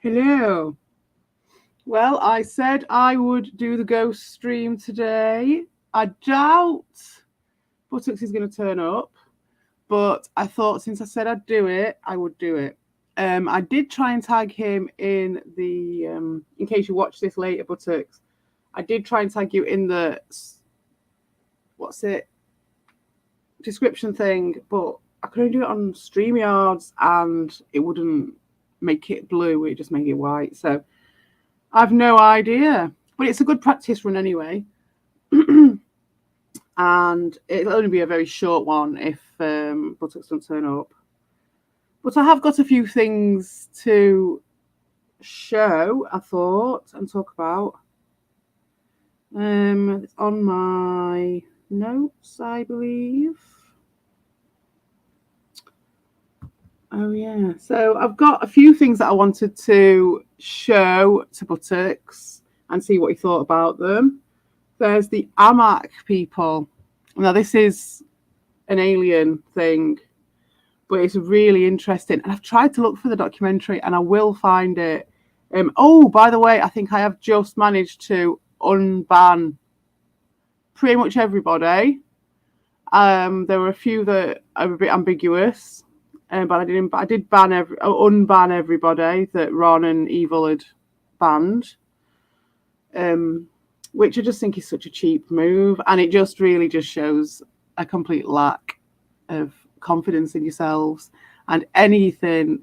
Hello. Well, I said I would do the ghost stream today. I doubt Buttocks is going to turn up, but I thought since I said I'd do it, I would do it. I did try and tag him in the, in case you watch this later, Buttocks, I did try and tag you in the, what's it, description thing, but I couldn't do it on StreamYards and it wouldn't make it blue, it just made it white. So I've no idea, but it's a good practice run anyway. And it'll only be a very short one if Buttocks don't turn up. But I have got a few things to show, I thought, and talk about. It's on my notes, I believe. Oh, yeah. So I've got a few things that I wanted to show to Buttocks and see what he thought about them. There's the AMAC people. Now, this is an alien thing, but it's really interesting. And I've tried to look for the documentary and I will find it. Oh, by the way, I think I have just managed to unban pretty much everybody. There were a few that are a bit ambiguous, but I did unban everybody that Ron and Evil had banned. Which I just think is such a cheap move, and it just really just shows a complete lack of confidence in yourselves and anything.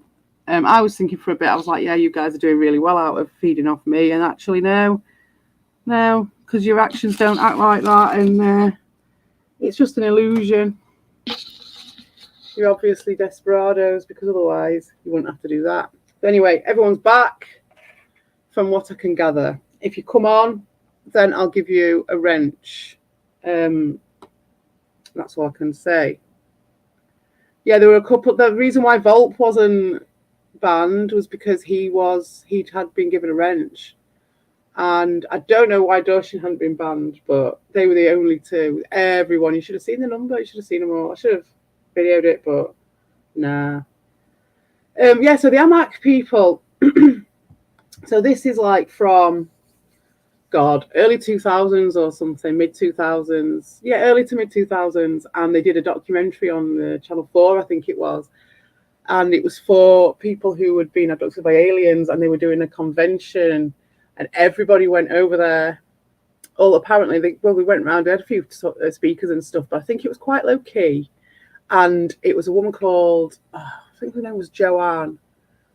I was thinking for a bit, I was like, yeah, you guys are doing really well out of feeding off me, and actually no, because your actions don't act like that, and it's just an illusion. You're obviously desperados, because otherwise you wouldn't have to do that. But anyway, everyone's back from what I can gather. If you come on, then I'll give you a wrench. That's all I can say. Yeah, there were a couple. The reason why Volp wasn't banned was because he'd had been given a wrench. And I don't know why Doshin hadn't been banned, but they were the only two. Everyone, you should have seen the number. You should have seen them all. I should have videoed it, but nah. Yeah, so the AMAC people. So this is like from early 2000s or something, mid 2000s. Yeah, early to mid 2000s. And they did a documentary on the Channel 4, I think it was. And it was for people who had been abducted by aliens, and they were doing a convention, and everybody went over there. Apparently, we went around, we had a few speakers and stuff, but I think it was quite low key. And it was a woman called, I think her name was Joanne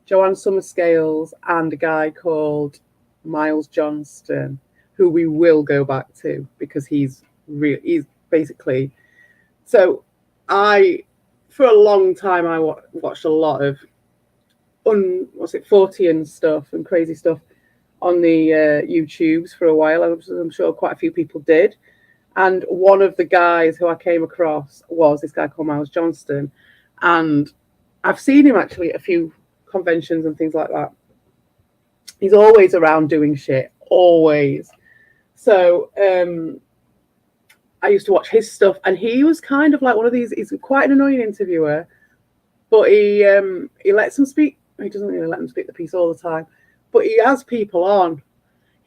Summerscales, and a guy called Miles Johnston, who we will go back to because he's basically. So for a long time, I watched a lot of Fortean stuff and crazy stuff on the YouTubes for a while. I'm sure quite a few people did. And one of the guys who I came across was this guy called Miles Johnston. And I've seen him actually at a few conventions and things like that. He's always around doing shit, always. So I used to watch his stuff, and he was kind of like one of these. He's quite an annoying interviewer, but he lets them speak. He doesn't really let them speak the piece all the time, but he has people on.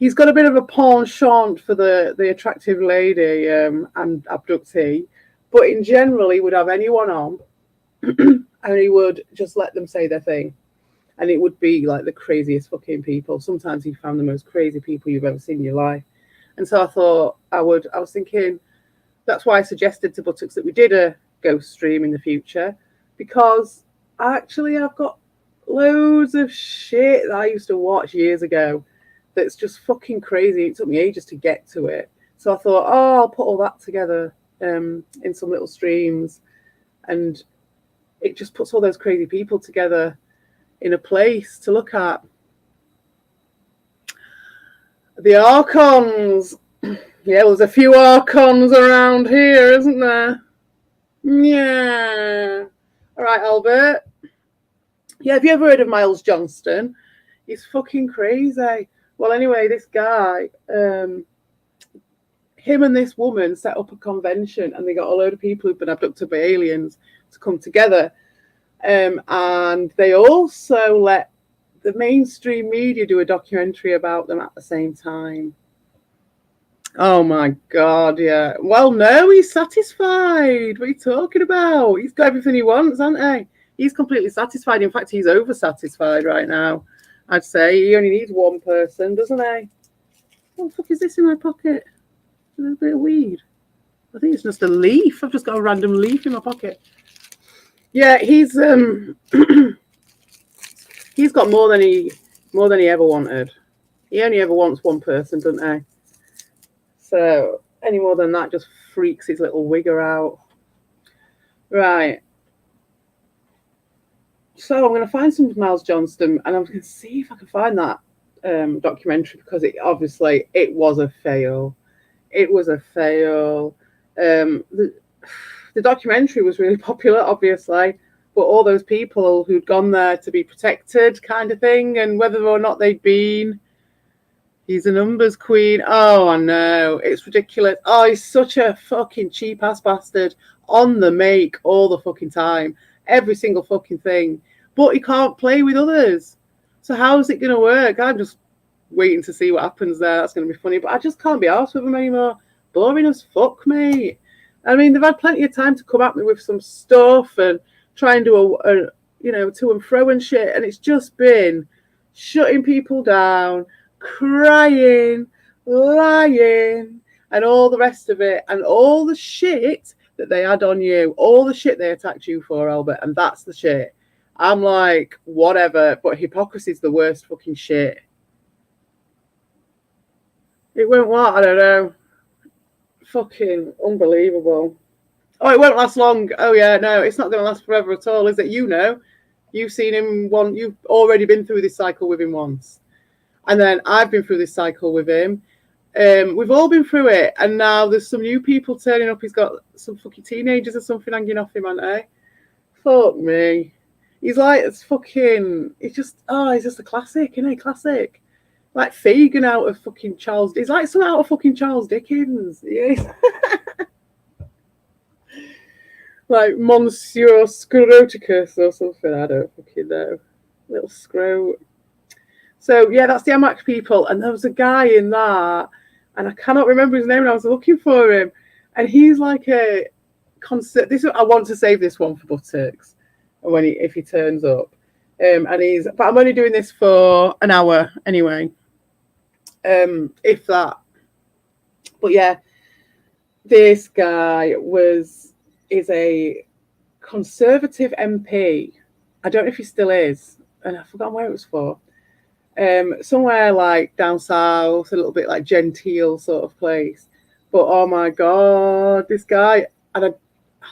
He's got a bit of a penchant for the attractive lady and abductee, but in general, he would have anyone on, and he would just let them say their thing. And it would be like the craziest fucking people. Sometimes he found the most crazy people you've ever seen in your life. And so I thought I was thinking, that's why I suggested to Buttocks that we did a ghost stream in the future, because I've got loads of shit that I used to watch years ago that's just fucking crazy. It took me ages to get to it. So I thought, I'll put all that together in some little streams. And it just puts all those crazy people together in a place to look at. The Archons. Yeah, there's a few Archons around here, isn't there? Yeah. All right, Albert. Yeah, have you ever heard of Miles Johnston? He's fucking crazy. Well, anyway, this guy, him and this woman set up a convention, and they got a load of people who've been abducted by aliens to come together. And they also let the mainstream media do a documentary about them at the same time. Oh my God, yeah. Well, no, he's satisfied. What are you talking about? He's got everything he wants, hasn't he? He's completely satisfied. In fact, he's over-satisfied right now. I'd say he only needs one person, doesn't he? What the fuck is this in my pocket? A little bit of weed. I think it's just a leaf. I've just got a random leaf in my pocket. Yeah, he's he's got more than he ever wanted. He only ever wants one person, doesn't he? So any more than that just freaks his little wigger out. Right. So I'm going to find some Miles Johnston, and I'm going to see if I can find that documentary, because it was a fail. It was a fail. The documentary was really popular, obviously, but all those people who'd gone there to be protected, kind of thing, and whether or not they'd been. He's a numbers queen. Oh, I know. It's ridiculous. Oh, he's such a fucking cheap ass bastard. On the make all the fucking time. Every single fucking thing. But he can't play with others. So how's it going to work? I'm just waiting to see what happens there. That's going to be funny. But I just can't be arsed with him anymore. Boring as fuck, mate. I mean, they've had plenty of time to come at me with some stuff and try and do a to and fro and shit. And it's just been shutting people down, crying, lying, and all the rest of it, and all the shit that they had on you, all the shit they attacked you for, Albert, and that's the shit. I'm like, whatever, but hypocrisy's the worst fucking shit. It won't what? I don't know. Fucking unbelievable. Oh, it won't last long. Oh yeah, no, it's not going to last forever at all, is it? You've seen him you've already been through this cycle with him once. And then I've been through this cycle with him. We've all been through it. And now there's some new people turning up. He's got some fucking teenagers or something hanging off him, hasn't he? Fuck me. He's like, he's just a classic, isn't he? Classic. Like Fagin out of fucking Charles. He's like some out of fucking Charles Dickens. Yeah. Like Monsieur Scroticus or something. I don't fucking know. Little scrote. So yeah, that's the Amac people, and there was a guy in that, and I cannot remember his name, and I was looking for him, and he's like a concert. I want to save this one for Buttocks, if he turns up, but I'm only doing this for an hour anyway, if that. But yeah, this guy is a Conservative MP. I don't know if he still is, and I've forgotten where it was for. Somewhere like down south, a little bit like genteel sort of place. But oh my God, this guy, and I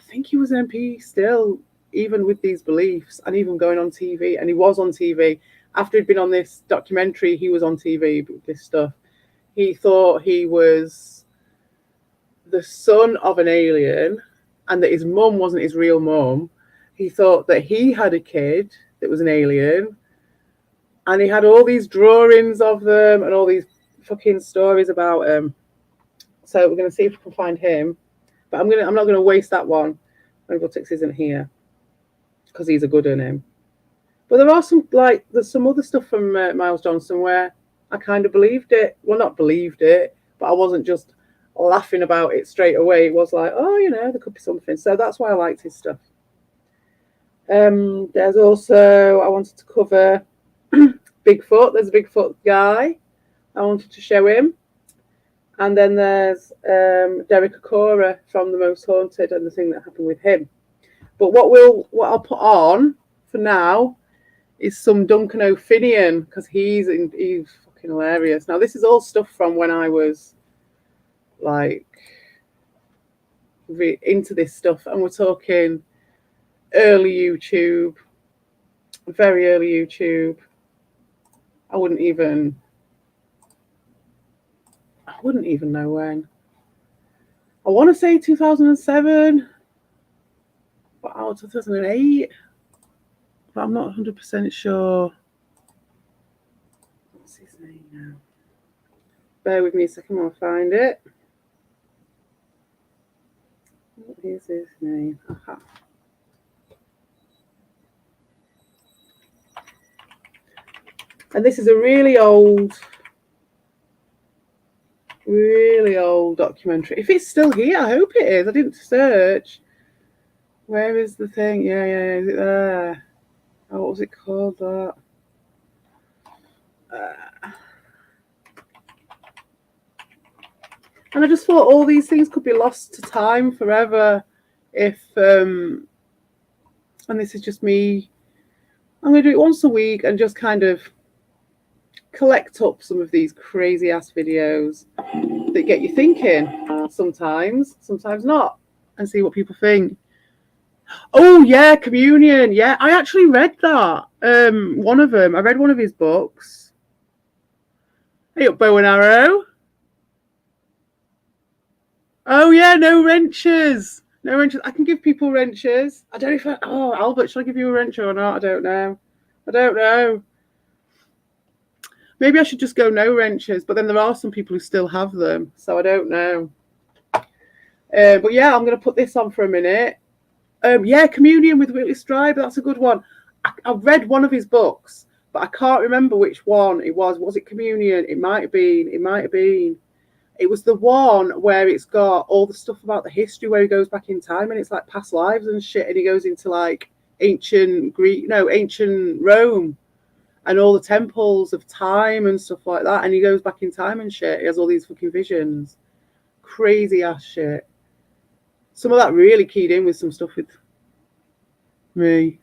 think he was an MP still, even with these beliefs, and even going on TV. And he was on TV after he'd been on this documentary. He was on TV with this stuff. He thought he was the son of an alien, and that his mum wasn't his real mum. He thought that he had a kid that was an alien. And he had all these drawings of them and all these fucking stories about him. So we're going to see if we can find him. But I'm not going to waste that one when Buttocks isn't here, because he's a good one. But there are there's some other stuff from Miles Johnston where I kind of believed it. Well, not believed it, but I wasn't just laughing about it straight away. It was like, oh, there could be something. So that's why I liked his stuff. There's also, I wanted to cover Bigfoot. There's a Bigfoot guy. I wanted to show him. And then there's Derek Acora from The Most Haunted and the thing that happened with him. But what I'll put on for now is some Duncan O'Finian, because he's fucking hilarious. Now this is all stuff from when I was like into this stuff, and we're talking early YouTube, very early YouTube. I wouldn't even know when. I want to say 2007, but 2008. But I'm not 100% sure. What's his name now? Bear with me a second while I find it. What is his name? Aha. And this is a really old documentary. If it's still here, I hope it is. I didn't search. Where is the thing? Yeah, is it there? Oh, what was it called? That. And I just thought all these things could be lost to time forever if, and this is just me, I'm going to do it once a week and just kind of collect up some of these crazy ass videos that get you thinking sometimes not, and see what people think. Oh yeah, Communion. Yeah, I actually read that. One of them. I read one of his books. Hey up, bow and arrow. Oh yeah, no wrenches. No wrenches. I can give people wrenches. I don't know if Albert, should I give you a wrench or not? I don't know. Maybe I should just go no wrenches, but then there are some people who still have them, so I don't know. But yeah, I'm going to put this on for a minute. Yeah, Communion with Whitley Strieber. That's a good one. I've read one of his books, but I can't remember which one it was. Was it Communion? It might have been. It was the one where it's got all the stuff about the history, where he goes back in time and it's like past lives and shit, and he goes into like ancient Rome and all the temples of time and stuff like that, and he goes back in time and shit. He has all these fucking visions. Crazy ass shit. Some of that really keyed in with some stuff with me.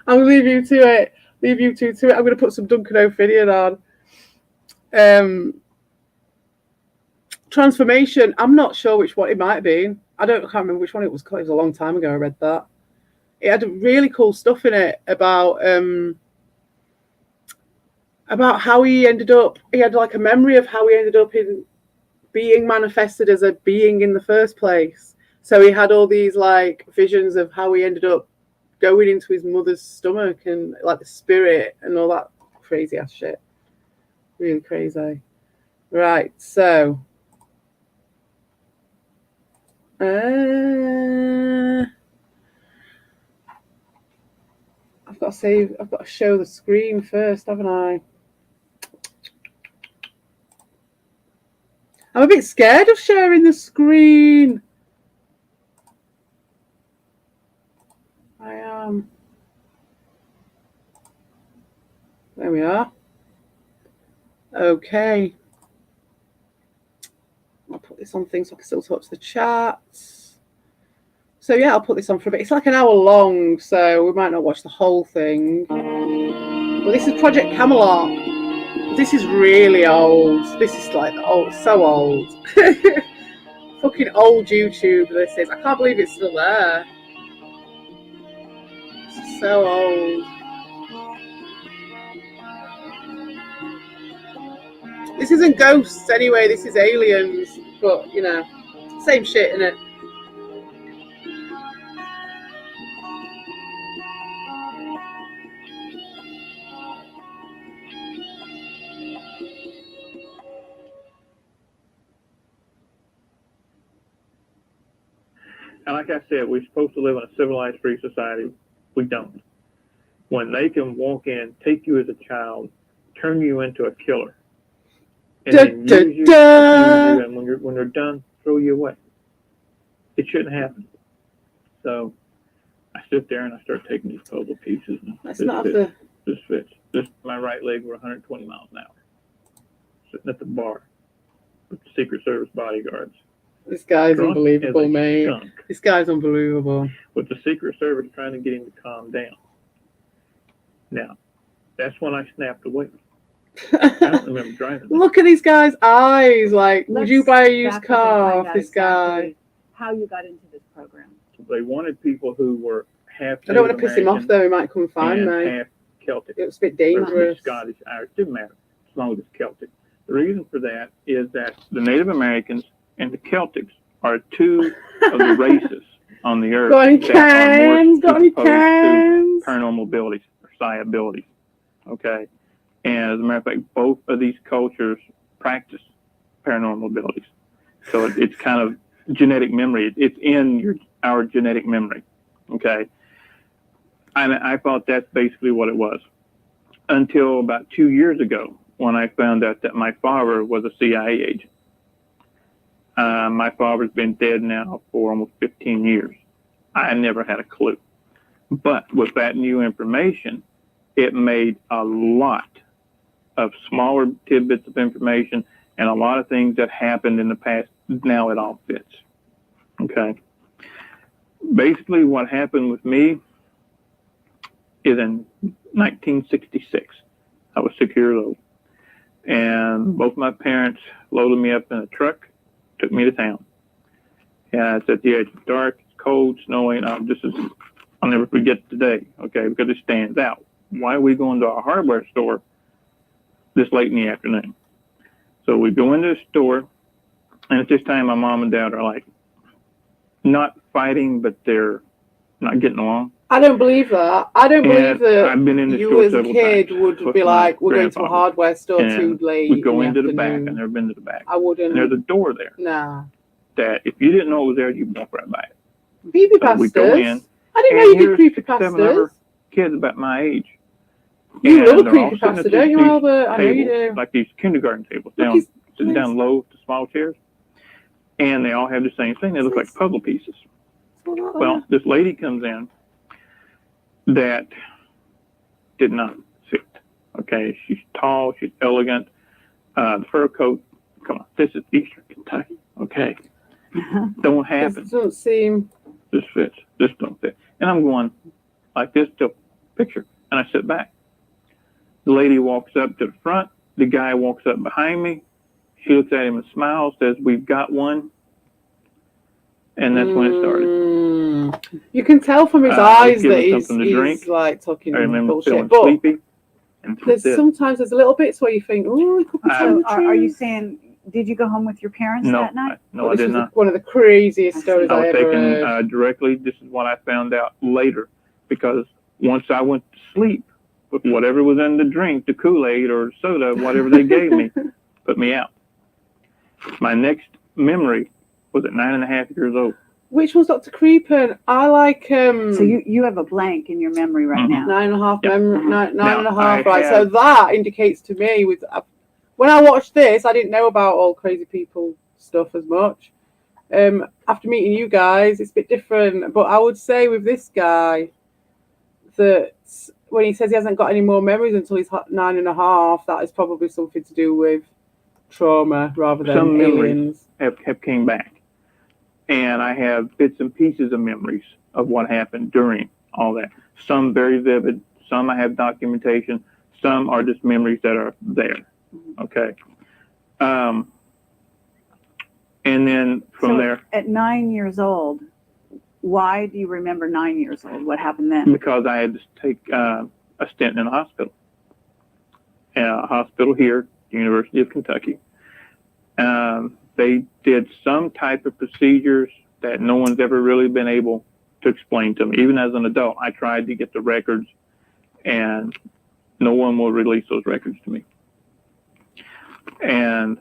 I'll leave you to it. I'm going to put some Duncan O'Finian on. Transformation. I'm not sure which one it might have been. I can't remember which one it was. It was a long time ago I read that. It had really cool stuff in it about how he ended up. He had like a memory of how he ended up in being manifested as a being in the first place. So he had all these like visions of how he ended up going into his mother's stomach and like the spirit and all that crazy ass shit. Really crazy. Right, so I've got to show the screen first, haven't I? I'm a bit scared of sharing the screen. I am. There we are. Okay. I'll put this on things so I can still talk to the chat. So yeah, I'll put this on for a bit. It's like an hour long, so we might not watch the whole thing. But this is Project Camelot. This is really old. This is like so old. Fucking old YouTube this is. I can't believe it's still there. It's so old. This isn't ghosts anyway, this is aliens. But, you know, same shit, innit? And like I said, we're supposed to live in a civilized, free society. We don't. When they can walk in, take you as a child, turn you into a killer, and then use you, and when they're done, throw you away. It shouldn't happen. So I sit there and I start taking these puzzle pieces. And this fits. My right leg were 120 miles an hour, sitting at the bar with the Secret Service bodyguards. This guy's unbelievable, mate. Skunk. This guy's unbelievable. With the Secret Service trying to get him to calm down. Now, that's when I snapped away. I don't remember driving. Look at these guys' eyes. Like, would you buy a used car off this guy? How you got into this program? They wanted people who were half I don't want to piss him off, though. He might come and find me. Half Celtic. It was a bit dangerous. Scottish, Irish, didn't matter, as long as it's Celtic. The reason for that is that the Native Americans and the Celtics are two of the races on the earth that are more to paranormal abilities or psi abilities. Okay? And as a matter of fact, both of these cultures practice paranormal abilities. So it's kind of genetic memory. It's in our genetic memory. Okay. And I thought that's basically what it was until about 2 years ago when I found out that my father was a CIA agent. My father's been dead now for almost 15 years. I never had a clue. But with that new information, it made a lot of smaller tidbits of information and a lot of things that happened in the past. Now it all fits. Okay. Basically, what happened with me is in 1966. I was 6 years old. And both my parents loaded me up in a truck, took me to town. And it's at the edge. It's dark, it's cold, snowing. I'll never forget today, okay, because it stands out. Why are we going to a hardware store this late in the afternoon? So we go into the store, and at this time, my mom and dad are like, not fighting, but they're not getting along. I don't believe that. I don't believe that I've been in the you store as a several kid times would with be my like, we're going to a grandfather, hardware store and too late. we go in into the back. afternoon. I've never been to the back. I wouldn't. And there's a door there Nah. that if you didn't know it was there, you'd walk right by it. Creepypastas. So we go in. I didn't know And you did here's 6, 7 creepypastas. other kids about my age. You And love a they're all sitting creepypasta, at don't you, these Albert? I know you tables, do. like these kindergarten tables, Look, sitting down low to small chairs. And they all have the same thing. They look like puzzle pieces. Well, this lady comes in that did not fit. Okay, she's tall, she's elegant, the fur coat. Come on, this is Eastern Kentucky. Okay, don't happen. This doesn't seem. This fits. This don't fit. And I'm going like this to picture, and I sit back. The lady walks up to the front. The guy walks up behind me. She looks at him and smiles, says, "We've got one." And that's when it started. You can tell from his eyes that he's like talking I remember bullshit. feeling But sleepy. And sometimes there's a little bits where you think, oh, it could be telling the truth. Are you saying, did you go home with your parents that night? No, I did not. One of the craziest stories I was ever heard. taken directly. This is what I found out later, because once I went to sleep with whatever was in the drink, the Kool-Aid or soda, whatever they gave me, put me out. My next memory was at 9.5 years old. Which was Dr. Creepin? I like So you have a blank in your memory right now. 9.5 Yep. nine and a half, right? So that indicates to me when I watched this, I didn't know about all crazy people stuff as much. After meeting you guys, it's a bit different. But I would say with this guy that when he says he hasn't got any more memories until he's 9.5, that is probably something to do with trauma rather than some aliens. memories have came back. And I have bits and pieces of memories of what happened during all that. Some very vivid, some I have documentation, some are just memories that are there. Okay. And then from there. At 9 years old, why do you remember 9 years old? What happened then? Because I had to take a stint in a hospital. A hospital here, University of Kentucky. They did some type of procedures that no one's ever really been able to explain to me. Even as an adult, I tried to get the records, and no one will release those records to me. And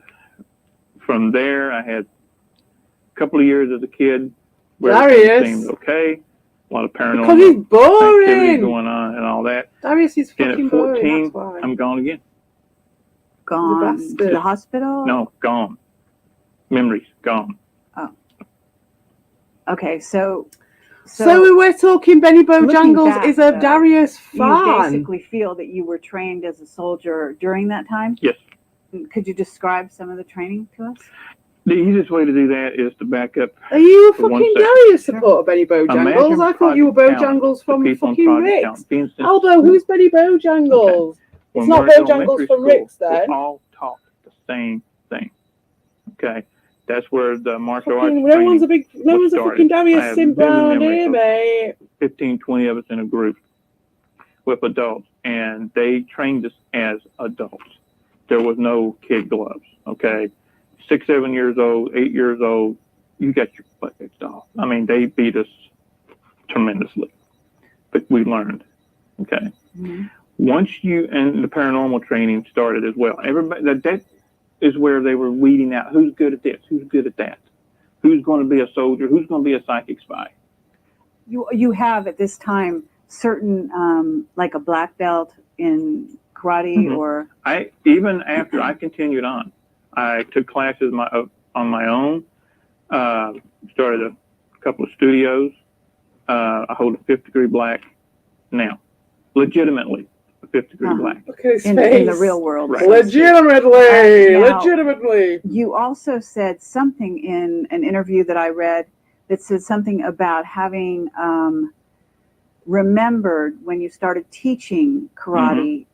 from there, I had a couple of years as a kid where everything seemed okay. A lot of paranormal activity going on and all that. Darius is and fucking at 14, boring. I'm gone again. Gone to the hospital? No, gone. Memories gone. Oh. Okay, so we're talking Benny Bojangles is a Darius fan. You basically feel that you were trained as a soldier during that time? Yes. Could you describe some of the training to us? The easiest way to do that is to back up. Are you a fucking Darius supporter, Benny Bojangles? I thought you were Bojangles from fucking Rick's. Albo, who's Benny Bojangles? Okay. It's not Bojangles from Rick's then. We all taught the same thing. Okay. That's where the martial arts no one's a fucking Darius simp around here, mate. 15, 20 of us in a group with adults, and they trained us as adults. There was no kid gloves, okay? 6, 7 years old, 8 years old, you got your butt kicked off. I mean, they beat us tremendously, but we learned, okay? Mm-hmm. Once and the paranormal training started as well. Everybody, is where they were weeding out who's good at this, who's good at that, who's going to be a soldier, who's going to be a psychic spy. You have at this time certain like a black belt in karate or Even after I continued on, I took classes on my own. Started a couple of studios. I hold a 5th degree black now, legitimately a 5th degree black. Okay, in the real world. Right. Legitimately. You also said something in an interview that I read that said something about having remembered when you started teaching karate.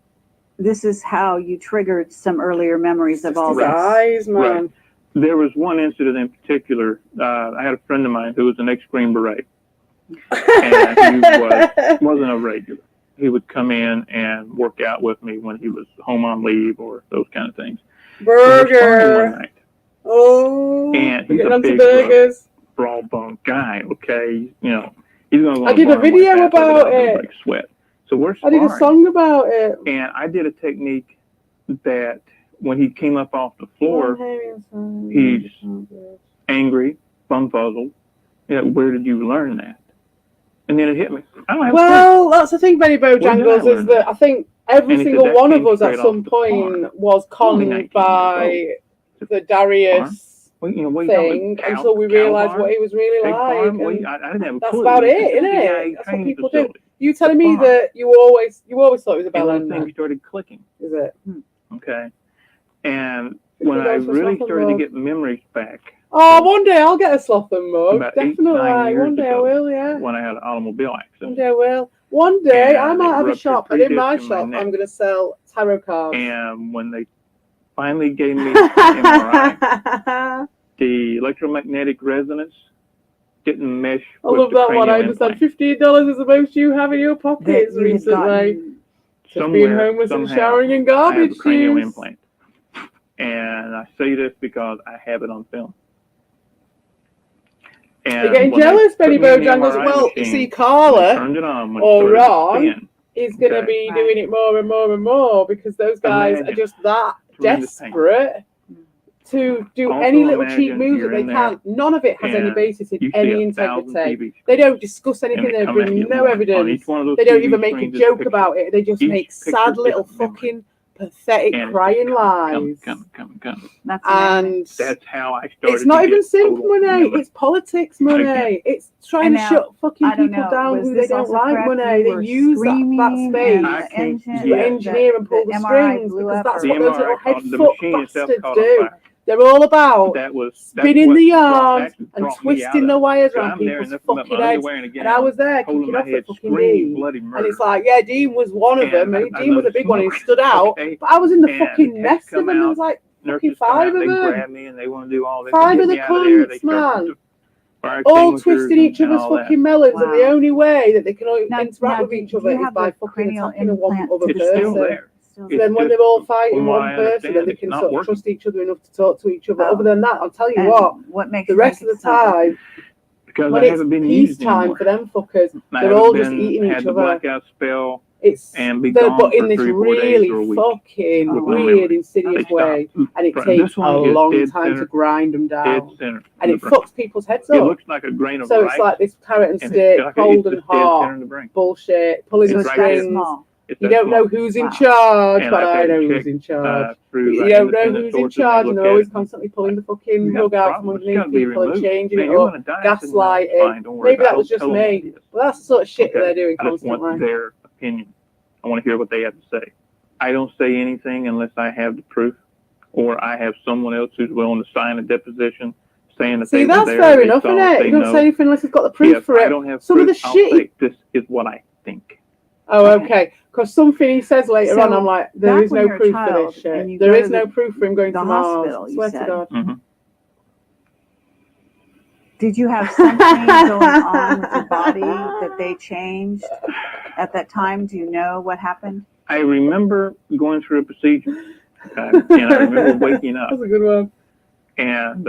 This is how you triggered some earlier memories of all this. Eyes, man. Right. There was one incident in particular. I had a friend of mine who was an ex-Green Beret, and he wasn't a regular. He would come in and work out with me when he was home on leave or those kind of things. Burger. One night, Oh, and he's getting a onto big, burgers. broad bone guy. Okay, you know, he's gonna go. I did a video about it. Like sweat. So we're I sparring. did a song about it. And I did a technique that when he came up off the floor, he's angry, bumfuzzled. You know, where did you learn that? And then it hit me. I don't have Well, that's the thing, Benny Bojangles, is that I think every And he single said that one of came us at straight some off the point farm. was Only conned 19 by years the Darius Well, you know, what you call it, thing cow- until we cow realised farm? what he was really Pig like. farm? Well, and I didn't have a that's clue. about It's it, a isn't CIA it? That's what training people do. facility. You telling The me farm. that you always thought it was a And bell then end, things started clicking. is it? Okay. And when I $50 for really Sloth and started to Mug. get memories back, Oh, one day I'll get a sloth and mug. about 8-9 Definitely. years One day I ago, will, yeah. when I had an automobile One accident, day I will. One day I And might it have a ruptured shop, and 3 in my discs in my shop neck. I'm going to sell tarot cards. and when they finally gave me an MRI, the electromagnetic resonance didn't mesh I with love the that one. I cranial understand implant. $15 is the most you have in your pockets that you had recently. gotten. Just being homeless and showering in I have garbage a cranial juice. implant. And I say this because I have it on film. And You're getting when they jealous, put Benny me in the Bojangles. MRI Well, you machine, see, they Carla turned it on when it or started to Ron spin. is going to Okay. be Right. doing it more and more and more because those guys Imagine. are just that Tremendous pain. desperate to do Also any little cheap imagine moves that you're they in there can. None of it has any and basis in You see any 1,000 integrity. TV They don't discuss and anything. they They come at bring you no on evidence. each one of those They don't TV even make a screens is joke picture. about it. They just Each make picture sad is little a memory. fucking pathetic And it's crying just lies. coming. That's amazing. And That's how I started. it's not to even get simp total money. memory. It's politics money. Again. It's trying And to now, shut fucking I don't people know, down was who this they don't also like correct? money. You They were use that screaming space and I the can't- engine, to yeah. engineer and pull the MRI strings blew because up that's or what The those MRI little head caught- the fuck machine itself bastards caught on do. fire. They're all about That's spinning what the brought yarns back- and brought me out twisting of the it. wires So around I'm there in people's nothing but fucking my heads. underwear and a And I was there holding kicking my off head, at fucking screaming Dean. bloody And murder. it's like, yeah, Dean was one of them. And And I Dean was love a big one and he smoke. stood out. Okay. But I was in the And fucking the mess techs of come them. There out, was like Nurses come five out, of they them. grab me and they want to do all this. Five They of get the me out of there. They cunts, start man. with the fire All extinguishers twisting each and other's all that. fucking melons, and the Wow. only way that they can Now, interact with do each other you is have by the fucking cranial attacking a one implant other to It's this person. still day? there. Still So It's then when just, they're all fighting from one what I person, understand, then they it's can not sort of working. trust each other enough to talk to each other. Oh. Other than that, I'll tell you And what, makes the you rest think of the it's not working? time, Because when I it's haven't been used peacetime anymore. for them fuckers, I they're haven't all just been- eating had each the other. blackout spell It's and be they're gone but in for this 3 or 4 days really or a week. fucking with no weird, memory. insidious They way, stop. and it Right. takes This one a is long dead time center, to grind them dead down, center. and it fucks people's heads It up. looks like a grain of So rice. it's like this carrot and and stick, it's like cold and it's just dead center hot in the brain. bullshit, pulling So the it's right that there. strings. small. It's You that don't know small. who's in Wow. charge, And but I've I had know to who's check, in charge. through You like don't know independent who's in sources, they charge, look and they're at always it. constantly pulling the fucking You got rug a out from problem, it's underneath gotta be people and removed. changing Man, it you're up, gonna die. I said, no, it's gaslighting. fine, don't worry Maybe about that it. was Don't just tell them what me. it is. Well, that's the sort of shit that Okay. they're doing I just want constantly. their opinion. I want to hear what they have to say. I don't say anything unless I have the proof, or I have someone else who's willing to sign a deposition saying that See, they were that's there. fair they enough, saw isn't it, it? they You don't know. say anything unless you've got the proof If for I it. don't have Some of proof, the I'll shit. say this is what I think. Oh, Okay. okay. Because something he says later So, on, I'm like, there back is when no you're a proof for child this and shit. you There go is to no proof for him going the to Mars. hospital, you Swear said. to God. Mm-hmm. Did you have something going on with your body that they changed at that time? Do you know what happened? I remember going through a procedure, and I remember waking up, That's a good one. and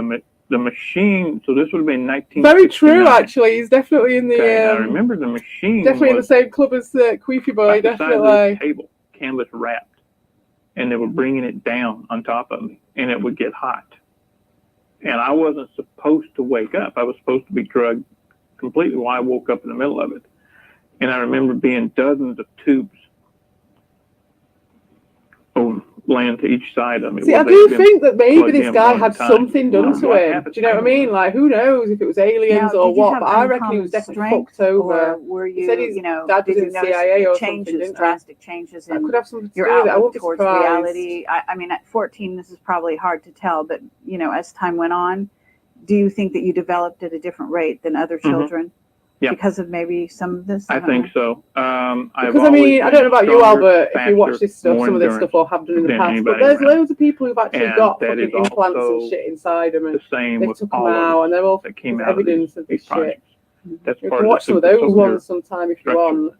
the machine. So this would have been 1969. Very true, actually. He's definitely in the Okay, I remember the machine definitely in the was same club as Queefy Boy. right beside Definitely. this table, canvas wrapped, and they were bringing it down on top of me. and it would get hot. And I wasn't supposed to wake up. I was supposed to be drugged completely. Well, I woke up in the middle of it. And I remember being dozens of tubes laying to each side of me. See, I do think that maybe this guy had something done to him. Do you know what I mean? Like, who knows if it was aliens or what? But I reckon he was definitely fucked over. Or were you, He said his dad was in did you CIA or changes, something, didn't drastic changes I in could have something to your do with it. I outlook won't be towards surprised. reality? I mean, at 14, this is probably hard to tell, but, as time went on, do you think that you developed at a different rate than other children? Yeah. Because of maybe some of this? I think so. Because I mean, I don't know about you, Albert, if you watch this stuff, some of this stuff or have done in the past, but there's loads of people who've actually got fucking implants and shit inside them, and they took them out, and they're all evidence of this shit. That's You part can of watch some of those ones sometime if you want.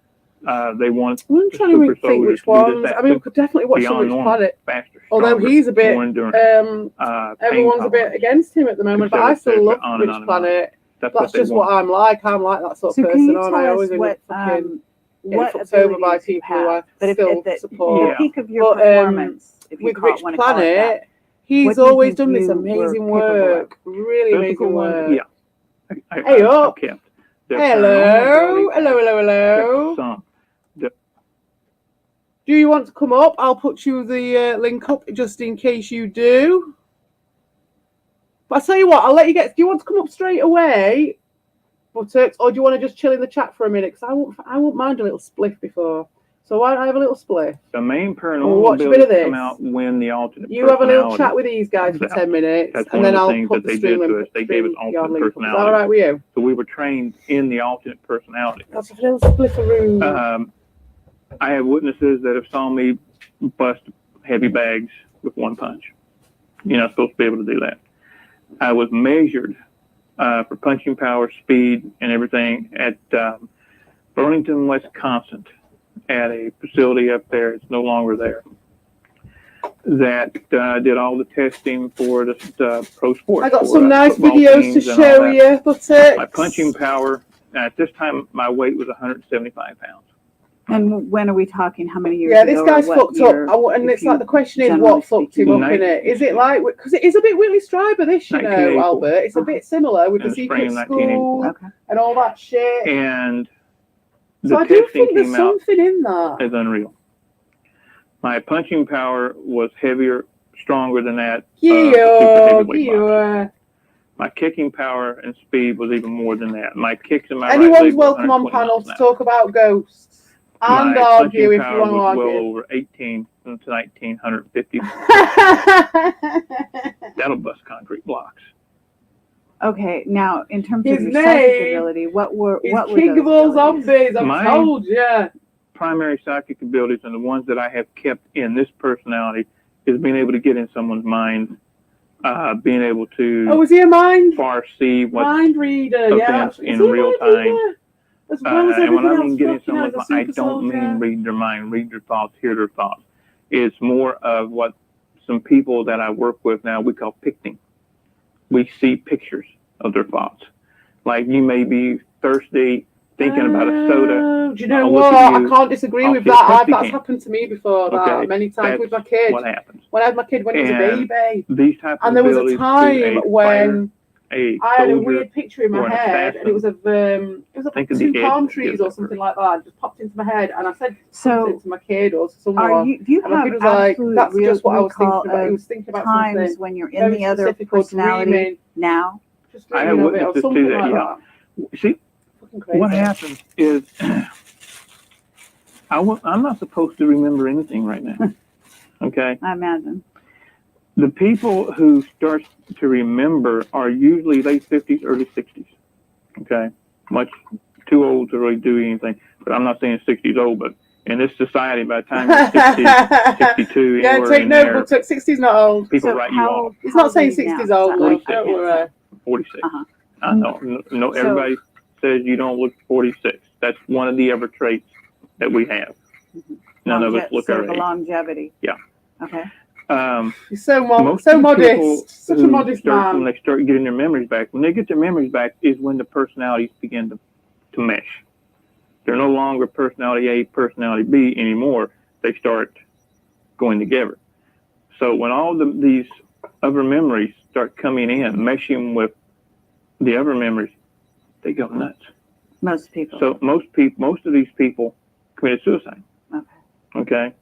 They want. I'm trying to think which ones. I mean, we could definitely watch some Which Planet. Faster, although he's a bit, everyone's power. a bit against him at the moment, but I still love Which Planet. That's just what I'm like. I'm like that sort of person, aren't I? Always what fucked over by people who I still support. The peak of your performance, with Rich Planet, he's always done this amazing work, really amazing work. Yeah. Hey up. Hello. Do you want to come up? I'll put you the link up just in case you do. But I'll tell you what, I'll let you get. Do you want to come up straight away, Buttocks, or do you want to just chill in the chat for a minute? Because I won't mind a little spliff before. So why don't I have a little spliff? The main paranormal abilities come out when the alternate. You have a little chat with these guys for 10 minutes, and then I'll put the stream link. They gave us alternate personality. All right with you? So we were trained in the alternate personality. That's a little spliffaroo. I have witnesses that have saw me bust heavy bags with one punch. You're not supposed to be able to do that. I was measured for punching power, speed, and everything at Burlington, Wisconsin, at a facility up there. It's no longer there. That did all the testing for the pro sport. I got some nice videos to show you. My punching power, at this time, my weight was 175 pounds. And when are we talking? How many years ago? Yeah, this guy's fucked up. And it's like the question is, what fucked him up in it? Is it like, because it is a bit Whitley Strieber, this, you know, Albert. It's a bit similar with the secret school and all that shit. And so I do think there's something in that. It's unreal. My punching power was heavier, stronger than that. My kicking power and speed was even more than that. My kicks and my anyone's welcome on panel to talk about ghosts. And argue if you want to argue. Well over 18 to 1950. That'll bust concrete blocks. Okay, now in terms of your psychic ability, what were king of all zombies? I've told you. Primary psychic abilities and the ones that I have kept in this personality is being able to get in someone's mind, being able to. Oh, is he a mind? Foresee what mind reader? Events in real time. And when I mean getting someone's mind, I don't mean read their mind, read their thoughts, hear their thoughts. It's more of what some people that I work with now we call picting. We see pictures of their thoughts. Like you may be thirsty, thinking about a soda. Do you know what? I can't disagree with that. That's happened to me before. That many times with my kid. What happens? When I had my kid when he was a baby. These types of and there was a time when I had a weird picture in my head, and it was of two palm trees or something like that. It just popped into my head, and I said something to my kid or to someone. Do you have was like, "That's just what I was thinking about." He was thinking about times something when you're in the other personality now. Just I have witnesses to that. Yeah. See, what happens is I'm not supposed to remember anything right now. Okay. I imagine. The people who start to remember are usually late 50s, early 60s. Okay? Much too old to really do anything. But I'm not saying 60s old, but in this society, by the time you're 60, 62, yeah, take note, but 60's not old. People write you off. He's not saying 60's old, though. Don't worry. 46. I know. No, everybody says you don't look 46. That's one of the other traits that we have. None of us look our age. Longevity. Yeah. Okay. He's so modest, such a modest man. When they start getting their memories back, when they get their memories back is when the personalities begin to mesh. They're no longer personality A, personality B anymore. They start going together. So when all these other memories start coming in, meshing with the other memories, they go nuts. Most people. So most of these people committed suicide. Okay. Okay.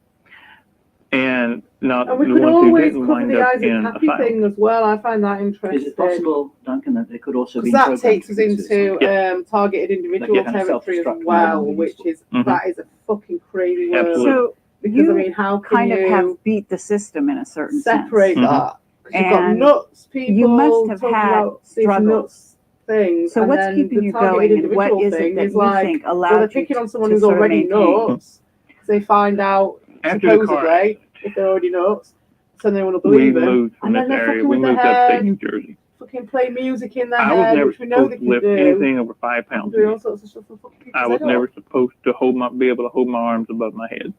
And not And we the could ones who always didn't cover wind the up Isaac in Happy asylum. thing as well. I find that interesting. Is it possible, Duncan, that they could also be Because that programmed takes us to commit into suicide? targeted individual Like, yeah, kind of territory as self-destruct well, mode which useful. is Mhm. that is a fucking crazy word. Absolutely. So Because you I mean, how can kind of you have beat the system in a certain separate sense. that? Because you've got And nuts people you must have talking had about these struggles. nuts things. So and what's then keeping the you targeted going, and what individual is it thing that is you like, think well, allowed they're you picking on someone to who's sort of already maintain? nuts. Because they find out After the car supposedly accident, if they're already nuts, so they want to we believe them. moved from And this then they're area. fucking We with their moved upstate hair, New Jersey. fucking play music in their I was head, never which we know they supposed to can lift do. anything over 5 And pounds. doing all sorts of stuff and fucking people's I was head never off. supposed to be able to hold my arms above my head.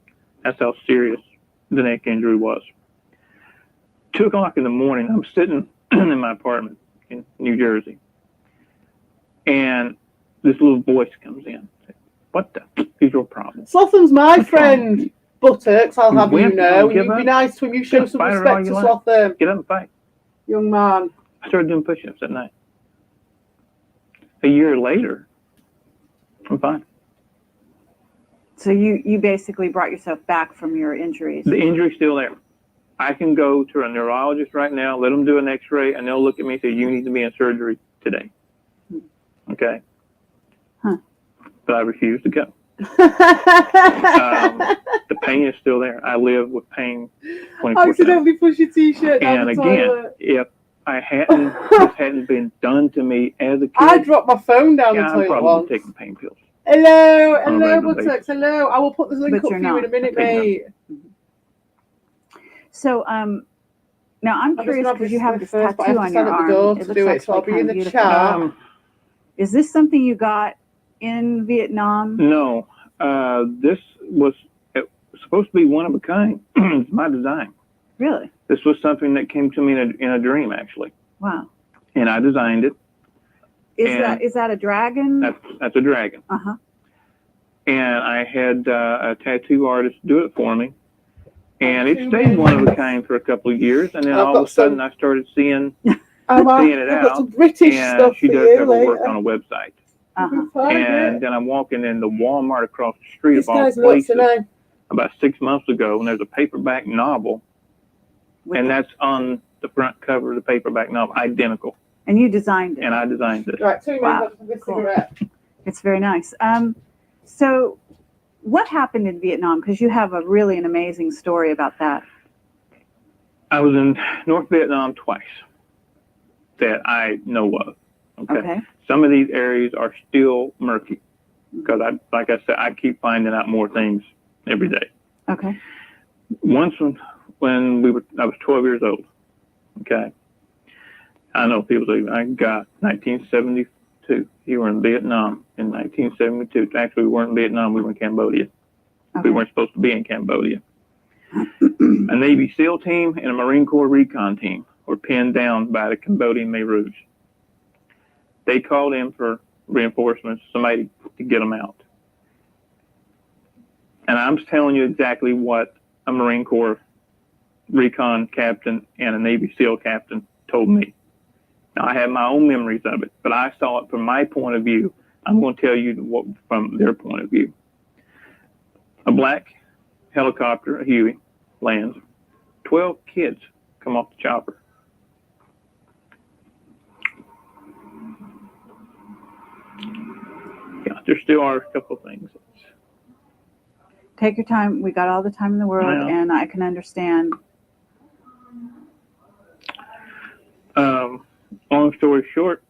That's how serious the neck injury was. 2 o'clock in the morning, I'm sitting in my apartment in New Jersey, and this little voice comes in. What the is your problem? Slotham's my What's wrong with friend. you? Buttocks, I'll have We you have to know. And give you'd be up. nice to him. You show Just some fight it all respect you to like. Slotham. Get up and fight. Young man. I started doing push-ups at night. A year later, I'm fine. So you basically brought yourself back from your injuries. The injury's still there. I can go to a neurologist right now, let them do an x-ray, and they'll look at me and say, you need to be in surgery today. Okay? Huh. But I refuse to go. The pain is still there. I live with pain 24/7. Accidentally push your t-shirt down And the again, toilet. if this hadn't been done to me as a kid, I dropped my phone down the I'm toilet probably once. taking pain pills. Hello, On a hello, regular Buttocks, basis. hello. I will put this link But up you're for you in not. a minute, I think mate. So now I'm I'm curious just because you gonna have this first, but I tattoo have to on stand your at the arm. door It to looks do it, so I'll actually be in kind of the beautiful. chat. Is this something you got in Vietnam? No, this was supposed to be one of a kind. It's my design. Really? This was something that came to me in a dream, actually, Wow. and I designed it. And Is that a dragon? That's a dragon. Uh-huh. And I had a tattoo artist do it for me, and it Tattoo stayed one of a business. kind for a couple of years, and then I've all of got a sudden some- I started seeing I've it got out, some British and stuff she for does you have her work later. on a website. Uh-huh. And then I'm walking in the Walmart across the street This of all guy's nuts, places today. about 6 months ago, and there's a paperback novel, and that's on the front cover of the paperback novel, identical. And you designed it. And I designed it. Right, 2 minutes Wow. after this Cool. cigarette. It's very nice. So what happened in Vietnam? Because you have an amazing story about that. I was in North Vietnam twice that I know of. Okay. Some of these areas are still murky because, like I said, I keep finding out more things every day. Okay. Once when I was 12 years old. Okay. I know people say, I got 1972. You were in Vietnam in 1972. Actually, we weren't in Vietnam. We were in Cambodia. Okay. We weren't supposed to be in Cambodia. A Navy SEAL team and a Marine Corps recon team were pinned down by the Cambodian Khmer Rouge. They called in for reinforcements, somebody to get them out. And I'm telling you exactly what a Marine Corps recon captain and a Navy SEAL captain told me. Now, I have my own memories of it, but I saw it from my point of view. I'm going to tell you what from their point of view. A black helicopter, a Huey, lands. 12 kids come off the chopper. Yeah, there still are a couple of things. Take your time. We got all the time in the world, Yeah. and I can understand. Long story short,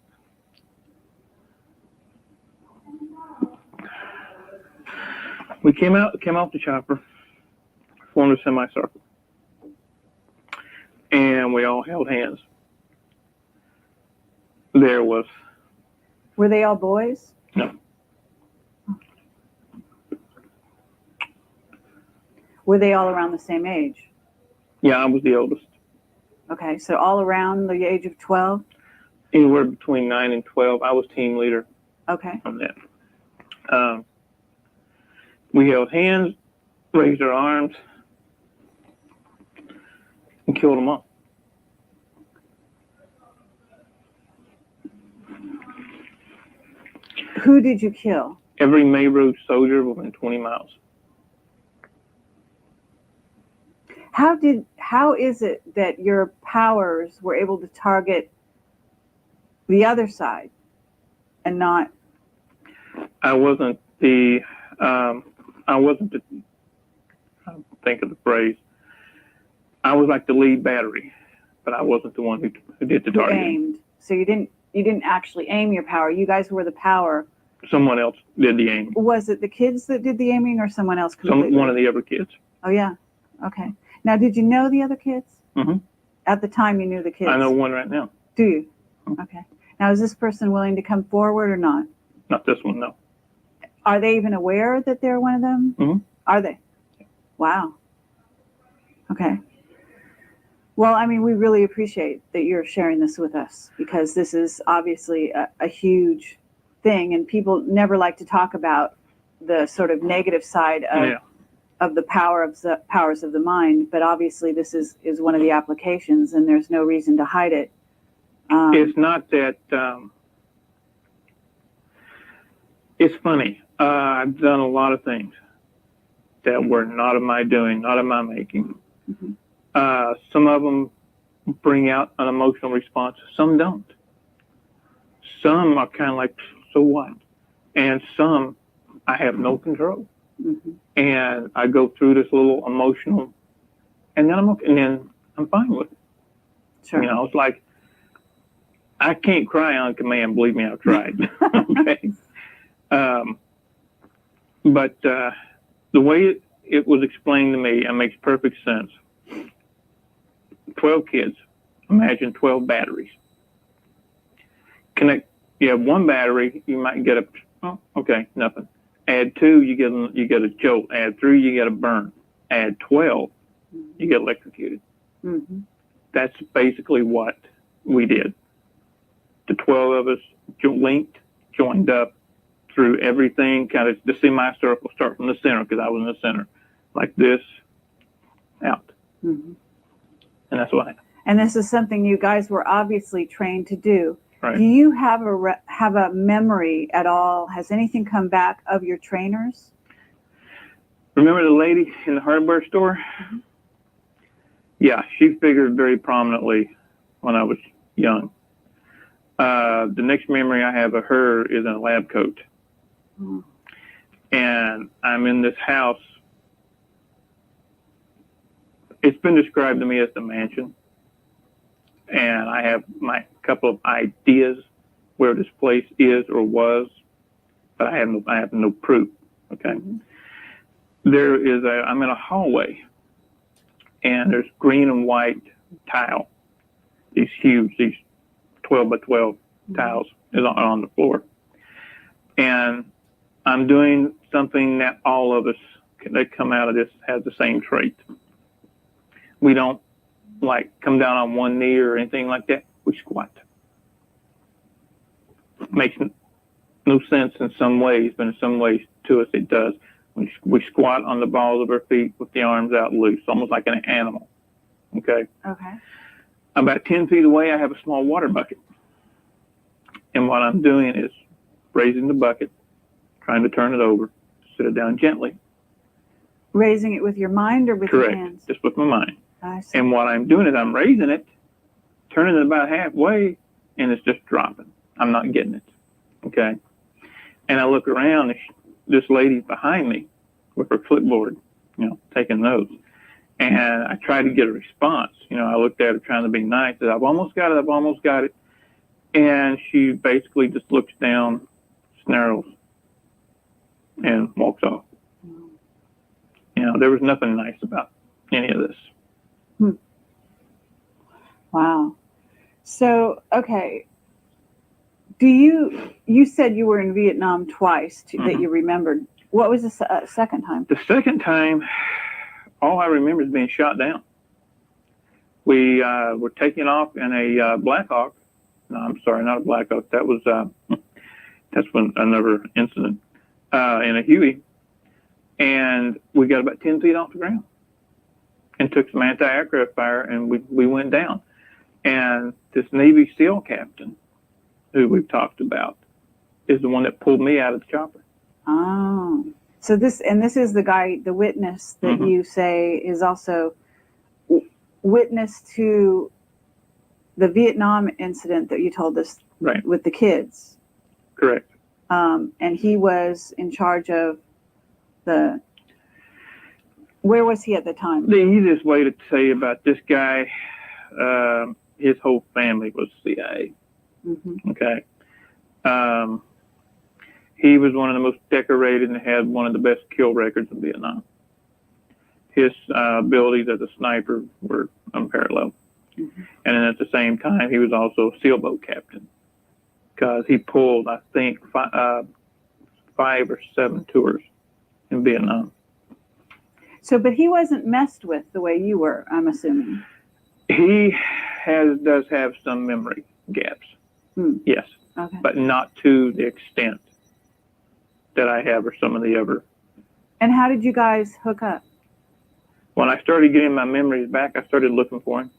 we came off the chopper, formed a semicircle, and we all held hands. There was Were they all boys? no. Were they all around the same age? Yeah, I was the oldest. Okay, so all around the age of 12? Anywhere between 9 and 12. I was team leader Okay. on that. We held hands, raised our arms, and killed them all. Who did you kill? Every Mayroad soldier within 20 miles. How is it that your powers were able to target the other side and not? I wasn't the, I think of the phrase, I was like the lead battery, but I wasn't the one who did the Who targeting. aimed? So you didn't actually aim your power. You guys were the power. Someone else did the aim. Was it the kids that did the aiming, or someone else completely? One of the other kids. Oh yeah. Okay. Now, did you know the other kids? Mm-hmm. At the time, you knew the kids. I know one right now. Do you? Mm-hmm. Okay. Now, is this person willing to come forward or not? Not this one, no. Are they even aware that they're one of them? Mm-hmm. Are they? Wow. Okay. Well, I mean, we really appreciate that you're sharing this with us, because this is obviously a huge thing, and people never like to talk about the sort of negative side of the powers of the mind. But obviously, this is one of the applications, and there's no reason to hide it. It's not that. It's funny. I've done a lot of things that were not of my doing, not of my making. Mm-hmm. Some of them bring out an emotional response. Some don't. Some are kind of like, so what? And some, I have no control. Mm-hmm. And I go through this little emotional, and then I'm okay, and then I'm fine with it. Sure. You know, it's like, I can't cry on command. Believe me, I've tried. Okay. But the way it was explained to me, it makes perfect sense. 12 kids. Imagine 12 batteries. You have one battery, you might get nothing. Add 2, you get a jolt. Add 3, you get a burn. Add 12, you get electrocuted. Mm-hmm. That's basically what we did. The 12 of us joined up through everything, kind of the semicircle, start from the center, because I was in the center, like this, out. Mm-hmm. And that's what happened. And this is something you guys were obviously trained to do. Right. Do you have a memory at all? Has anything come back of your trainers? Remember the lady in the hardware store? Mm-hmm. Yeah, she figured very prominently when I was young. The next memory I have of her is in a lab coat. Mm-hmm. And I'm in this house. It's been described to me as the mansion. And I have my couple of ideas where this place is or was, but I have no proof. Okay. Mm-hmm. I'm in a hallway, and there's green and white tile. These 12 by 12 tiles is on the floor. And I'm doing something that all of us that come out of this has the same trait. We don't like come down on one knee or anything like that. We squat. Makes no sense in some ways, but in some ways to us it does. We squat on the balls of our feet with the arms out loose, almost like an animal. Okay. Okay. About 10 feet away, I have a small water bucket. And what I'm doing is raising the bucket, trying to turn it over, sit it down gently. Raising it with your mind or with Correct. your hands? Just with my mind. I see. And what I'm doing is I'm raising it, turning it about halfway, and it's just dropping. I'm not getting it. Okay. And I look around, and this lady behind me with her clipboard, taking notes. And I tried to get a response. I looked at her trying to be nice. I said, I've almost got it. And she basically just looks down, snarls, and walks off. There was nothing nice about any of this. Wow. So, okay. You said you were in Vietnam twice that you remembered. What was the second time? The second time, all I remember is being shot down. We were taking off in a Black Hawk. No, I'm sorry, not a Black Hawk. That's another incident in a Huey. And we got about 10 feet off the ground and took some anti-aircraft fire, and we went down. And this Navy SEAL captain, who we've talked about, is the one that pulled me out of the chopper. Oh, so this is the guy, the witness that Mhm. you say is also witness to the Vietnam incident that you told us Right. with the kids. Correct. And he was in charge of where was he at the time? The easiest way to tell you about this guy, his whole family was CIA. Mm-hmm. Okay. He was one of the most decorated and had one of the best kill records in Vietnam. His abilities as a sniper were unparalleled. Mm-hmm. And then at the same time, he was also a sailboat captain because he pulled, I think, 5 or 7 tours in Vietnam. So, but he wasn't messed with the way you were, I'm assuming. He does have some memory gaps. Yes, Okay. but not to the extent that I have or some of the other. And how did you guys hook up? When I started getting my memories back, I started looking for him.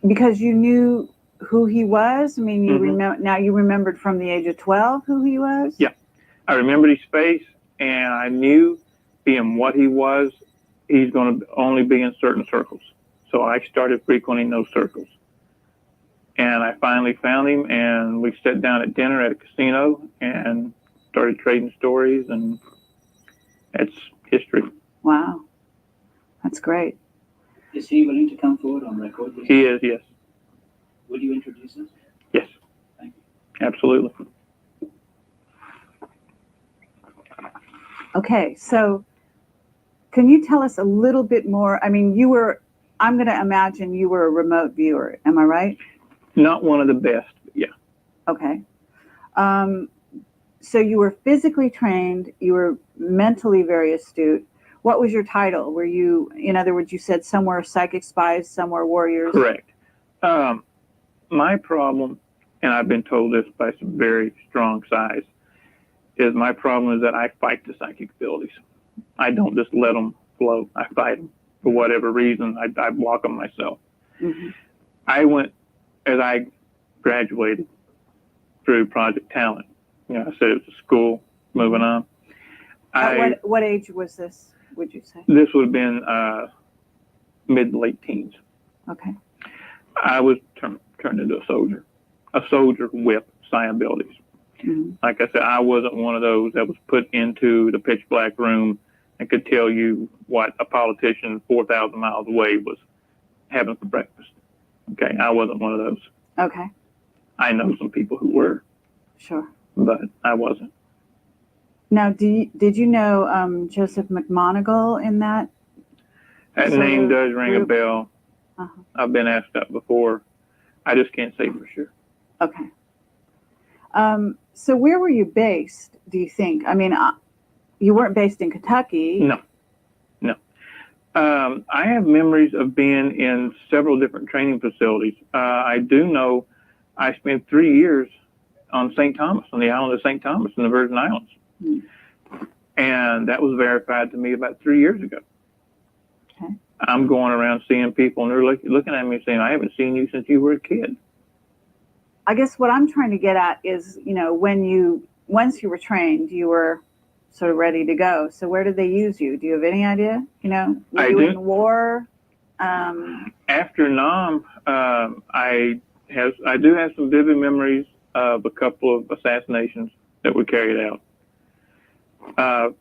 Because you knew who he was? I mean, you Mhm. now you remembered from the age of 12 who he was? Yeah. I remembered his face, and I knew, being what he was, he's going to only be in certain circles. So I started frequenting those circles. And I finally found him, and we sat down at dinner at a casino and started trading stories, and that's history. Wow. That's great. Is he willing to come forward on record? He is, yes. Would you introduce us? Yes. Thank you. Absolutely. Okay, so can you tell us a little bit more? I mean, I'm going to imagine you were a remote viewer. Am I right? Not one of the best, but yeah. Okay. So you were physically trained, you were mentally very astute. What was your title? Were you, in other words, you said some were psychic spies, some were warriors? Correct. My problem, and I've been told this by some very strong sides, is my problem is that I fight the psychic abilities. I don't just let them flow. I fight them for whatever reason. I block them myself. Mm-hmm. As I graduated through Project Talent, I said it was a school, moving on. At what age was this, would you say? This would have been mid to late teens. Okay. I was turned into a soldier with psi abilities. Mm-hmm. Like I said, I wasn't one of those that was put into the pitch black room and could tell you what a politician 4,000 miles away was having for breakfast. Okay, I wasn't one of those. Okay. I know some people who were. Sure. But I wasn't. Now, did you know Joseph McMonigal in that? That name does ring a bell. Uh-huh. I've been asked that before. I just can't say for sure. Okay. So where were you based, do you think? I mean, you weren't based in Kentucky. No. I have memories of being in several different training facilities. I do know I spent 3 years on St. Thomas, on the island of St. Thomas in the Virgin Islands. Mm-hmm. And that was verified to me about 3 years ago. Okay. I'm going around seeing people, and they're looking at me saying, I haven't seen you since you were a kid. I guess what I'm trying to get at is, once you were trained, you were sort of ready to go. So where did they use you? Do you have any idea? Were you in war? After Nam, I do have some vivid memories of a couple of assassinations that were carried out. I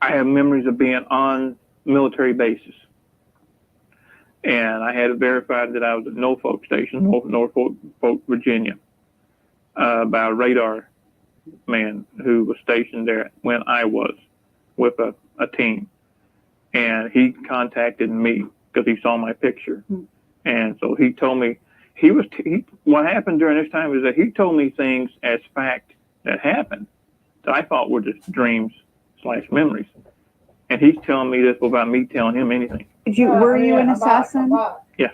have memories of being on military bases. And I had it verified that I was at Norfolk Station, Norfolk, Virginia, by a radar man who was stationed there when I was with a team. And he contacted me because he saw my picture. Mm-hmm. And so he told me, what happened during this time is that he told me things as fact that happened that I thought were just dreams/memories. And he's telling me this without me telling him anything. Were you an assassin? Yeah.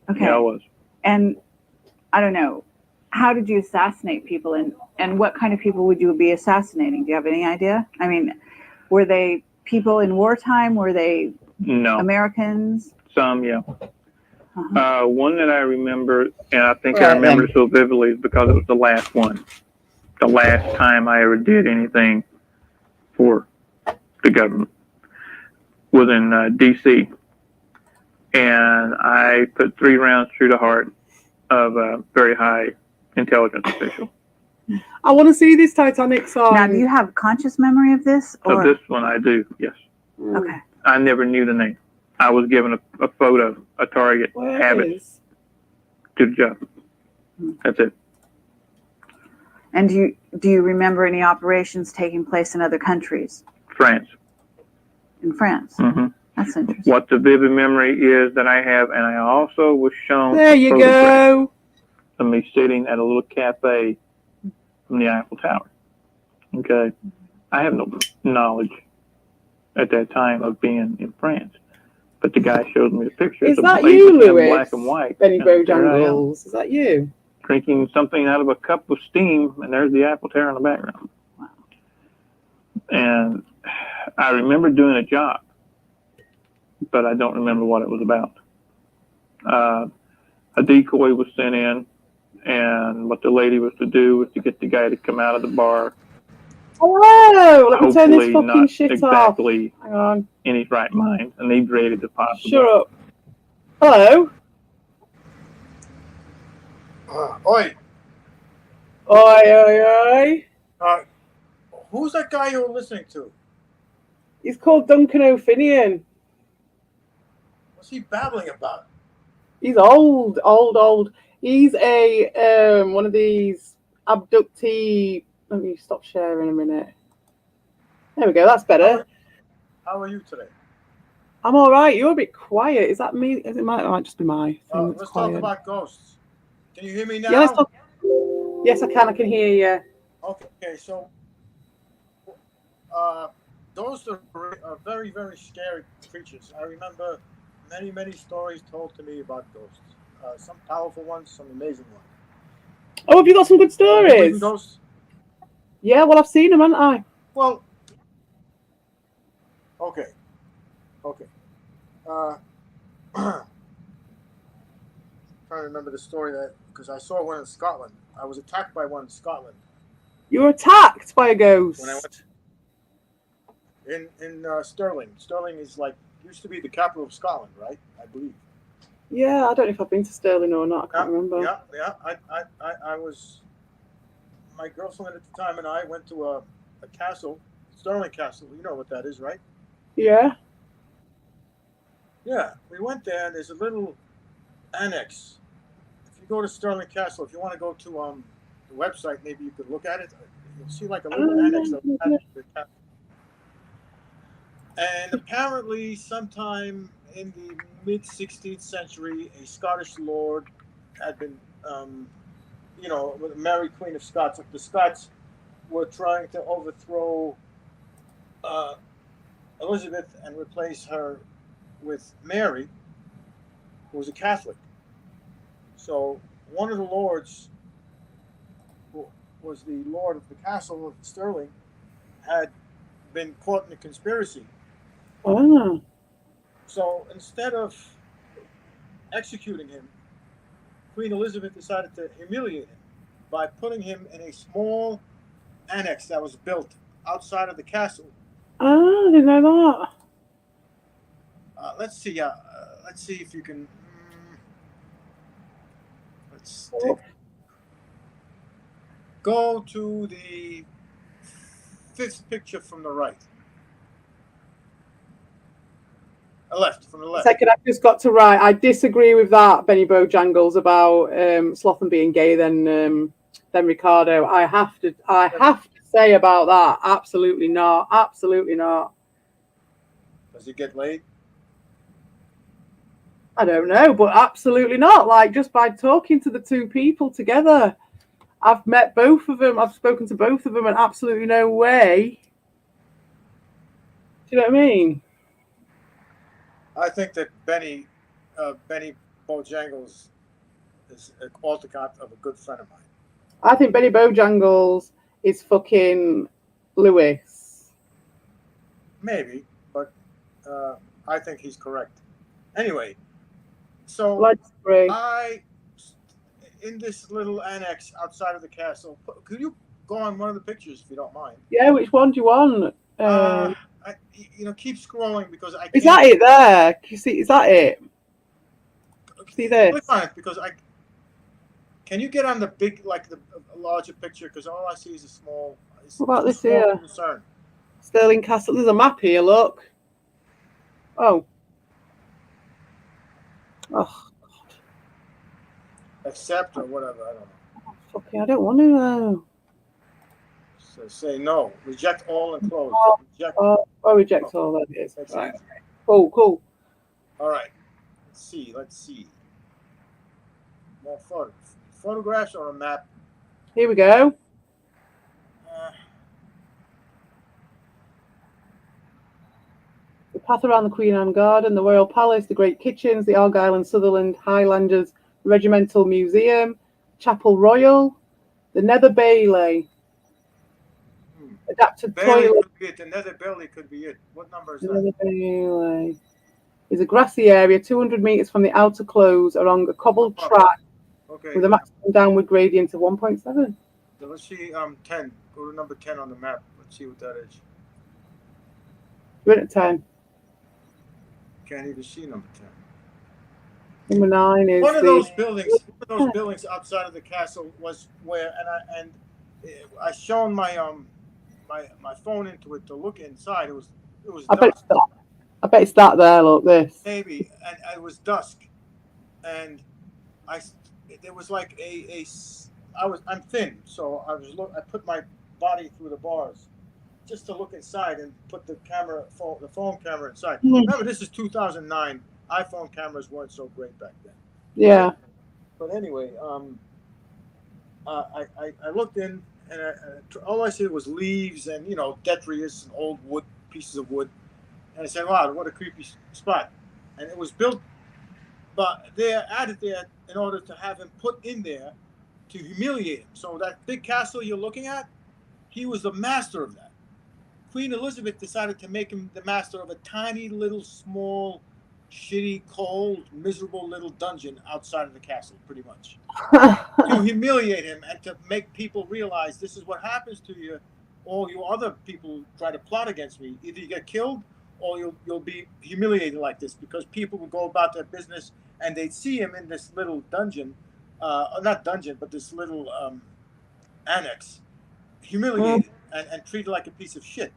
Okay. Yeah, I was. And I don't know, how did you assassinate people, and what kind of people would you be assassinating? Do you have any idea? I mean, were they people in wartime? Were they no Americans? Some, yeah. One that I remember, and I think I Right, remember then. so vividly, is because it was the last one. The last time I ever did anything for the government was in D.C. And I put 3 rounds through the heart of a very high intelligence official. I want to see this Titanic song. Now, do you have conscious memory of this? Of this one, I do, yes. Okay. I never knew the name. I was given a photo, a target, Where habit is? to the job. That's it. And do you remember any operations taking place in other countries? France. In France? Mm-hmm. That's interesting. What the vivid memory is that I have, and I also was shown There a you photograph go. of me sitting at a little cafe from the Eiffel Tower. Okay. I have no knowledge at that time of being in France. But the guy showed me the pictures Is of that places you, in Lewis? black and white. Benny and there I am, Bojangles. Is that you? drinking something out of a cup of steam, and there's the Eiffel Tower in the background. Wow. And I remember doing a job, but I don't remember what it was about. A decoy was sent in, and what the lady was to do was to get the guy to come out of the bar. Hello. Let me turn this Hopefully fucking not shit exactly off. Hang on. in his right mind, inebriated as possible. Shut up. Hello. Oi, Oi, oi, oi. who's that guy you're listening to? He's called Duncan O'Finian. What's he babbling about? He's old. He's a one of these abductee. Let me stop sharing a minute. There we go. That's better. How are you today? I'm all right. You're a bit quiet. Is that me? It might just be my thing. That's Let's quiet. talk about ghosts. Can you hear me now? Yeah, let's talk. Yes, I can. I can hear you. Okay, so ghosts are very, very scary creatures. I remember many stories told to me about ghosts. Some powerful ones, some amazing ones. Oh, have you got some good You believe in stories? ghosts? Yeah, well, I've seen them, haven't I? Well, okay. Trying to remember the story because I saw one in Scotland. I was attacked by one in Scotland You were attacked by a ghost. when I went in Stirling. Stirling is used to be the capital of Scotland, right? I believe. Yeah, I don't know if I've been to Stirling or not. I can't remember. Yeah. I was. My girlfriend at the time and I went to a castle, Stirling Castle. You know what that is, right? Yeah. Yeah, we went there, and there's a little annex. If you go to Stirling Castle, if you want to go to the website, maybe you could look at it. You'll see like a little annex of the castle. And apparently, sometime in the mid 16th century, a Scottish lord had been, with Mary Queen of Scots. The Scots were trying to overthrow Elizabeth and replace her with Mary, who was a Catholic. So one of the lords, who was the lord of the castle of Stirling, had been caught in a conspiracy. Oh. So instead of executing him, Queen Elizabeth decided to humiliate him by putting him in a small annex that was built outside of the castle. Ah, I didn't know that. Let's see if you can. Go to the 5th picture from the right. Left, from the left. Second, I've just got to write. I disagree with that, Benny Bojangles, about Slotham being gay than Ricardo. I have to say about that. Absolutely not. Absolutely not. Does he get laid? I don't know, but absolutely not. Like, just by talking to the two people together, I've met both of them. I've spoken to both of them, and absolutely no way. Do you know what I mean? I think that Benny Bojangles is an autocrat of a good friend of mine. I think Benny Bojangles is fucking Lewis. Maybe, but I think he's correct. Anyway, So Let's agree. in this little annex outside of the castle, could you go on one of the pictures if you don't mind? Yeah, which one do you want? Keep scrolling because I Is can't that it there? Can you see? Is that it? See click this? on it because I. Can you get on the big, like the larger picture? Because all I see is a small. It's What about too this small here? to discern. Stirling Castle. There's a map here. Look. Oh. Oh, Accept or whatever. I don't know. fucking! I don't want to know. So say no. Reject all and close. Reject. Oh, reject all. That is That's right. easy. Cool, cool. All right. Let's see. More photographs or a map. Here we go. The path around the Queen Anne Garden, the Royal Palace, the Great Kitchens, the Argyll and Sutherland Highlanders Regimental Museum, Chapel Royal, the Nether Bailey, adapted Bailey toilet. could be it. The Nether Bailey could be it. What number is The that? Nether Bailey is a grassy area 200 metres from the outer close along a cobbled track Okay. with a maximum downward gradient of 1.7. So let's see. 10. Go to number 10 on the map. Let's see what that is. We're at 10. Can't even see number 10. Number 9 is One of the. those buildings outside of the castle was where, and I shown my my phone into it to look inside. It was I bet dusk, it's that. I bet it's that there. Look, this. maybe, and it was dusk, and there was like I'm thin, so I put my body through the bars just to look inside and put the phone camera inside. Remember, this is 2009. iPhone cameras weren't so great back then. Yeah. But anyway, I looked in, and all I said was leaves and detritus and old wood, pieces of wood, and I said, "Wow, what a creepy spot!" And it was built, but they're added there in order to have him put in there to humiliate him. So that big castle you're looking at, he was the master of that. Queen Elizabeth decided to make him the master of a tiny little small, shitty, cold, miserable little dungeon outside of the castle, pretty much. To humiliate him and to make people realize this is what happens to you. All you other people try to plot against me. Either you get killed or you'll be humiliated like this, because people would go about their business and they'd see him in this little dungeon, not dungeon, but this little annex, humiliated and treated like a piece of shit.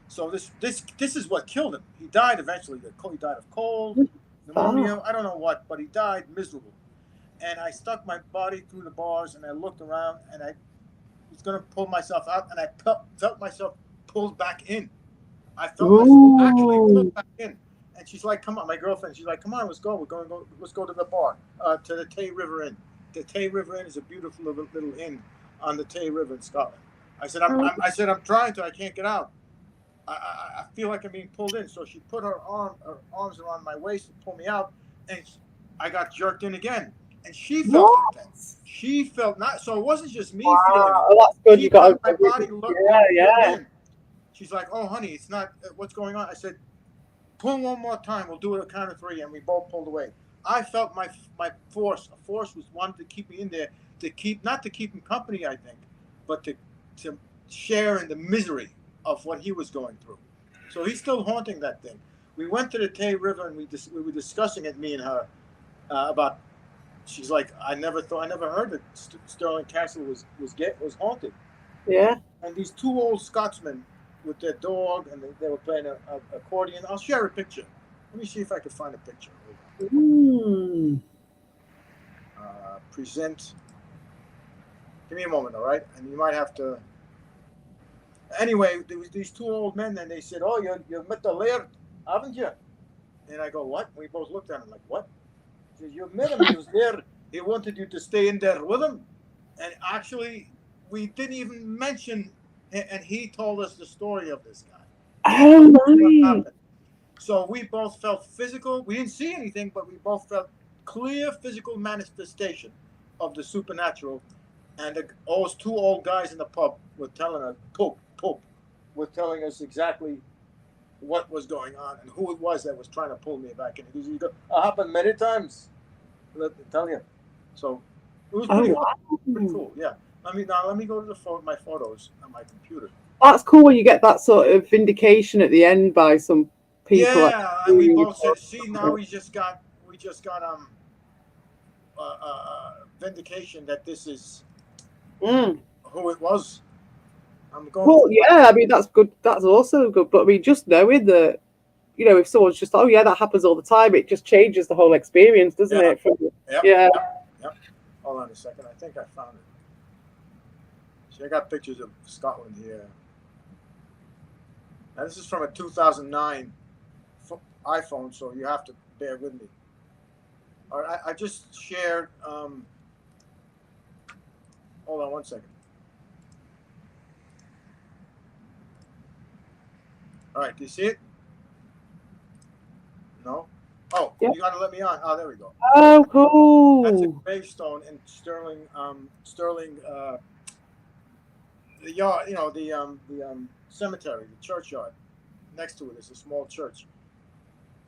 So this is what killed him. He died eventually. He died of cold, pneumonia, I don't know what, but he died miserable. And I stuck my body through the bars, and I looked around, and I was going to pull myself out, and I felt myself pulled back in. I felt myself actually pulled back in. And she's like, "Come on," my girlfriend. She's like, "Come on, let's go. Let's go to the bar, to the Tay River Inn. The Tay River Inn is a beautiful little inn on the Tay River in Scotland." I said, I'm trying to. I can't get out. I feel like I'm being pulled in." So she put her arms around my waist and pulled me out, and I got jerked in again. And she felt it then. She felt not. So it wasn't just me feeling it. Oh, that's good. She You got my body looked in. She's like, "Oh, honey, it's not. What's going on?" I said, "Pull one more time. We'll do it at a count of 3," and we both pulled away. I felt my force. A force was wanted to keep me in there, not to keep him company, I think, but to share in the misery of what he was going through. So he's still haunting that thing. We went to the Tay River, and we were discussing it, me and her, about. She's like, I never heard that Stirling Castle was haunted. Yeah. And these two old Scotsmen with their dog, and they were playing an accordion. I'll share a picture. Let me see if I can find a picture. Present. Give me a moment, all right? And you might have to. Anyway, there was these two old men, and they said, "Oh, you've met the laird, haven't you?" And I go, "What?" We both looked at him like, "What?" He says, "You met him. He was there. He wanted you to stay in there with him." And actually, we didn't even mention, and he told us the story of this guy. Oh, right. So we both felt physical. We didn't see anything, but we both felt clear physical manifestation of the supernatural. And those two old guys in the pub were telling us, Pope, were telling us exactly what was going on and who it was that was trying to pull me back in. Because it happened many times. Let me tell you. So it was Oh, pretty, wow. pretty cool. Yeah. Let me go to my photos on my computer. That's cool when you get that sort of vindication at the end by some people. Yeah, and we both said, "See, now we just got vindication that this is Mm. who it was." I'm going. Well, yeah, I mean, that's good. That's also good. But I mean, just knowing that, if someone's just, oh, yeah, that happens all the time, it just changes the whole experience, doesn't Yeah. it? From, Yep, yeah. Yep. Hold on a second. I think I found it. See, I got pictures of Scotland here. Now, this is from a 2009 iPhone, so you have to bear with me. All right, I just shared. Hold on one second. All right, do you see it? No? Oh, Yep. you got to let me on. Oh, there we go. Oh, That's a cool. gravestone in Sterling, the yard, the cemetery, the churchyard. Next to it is a small church.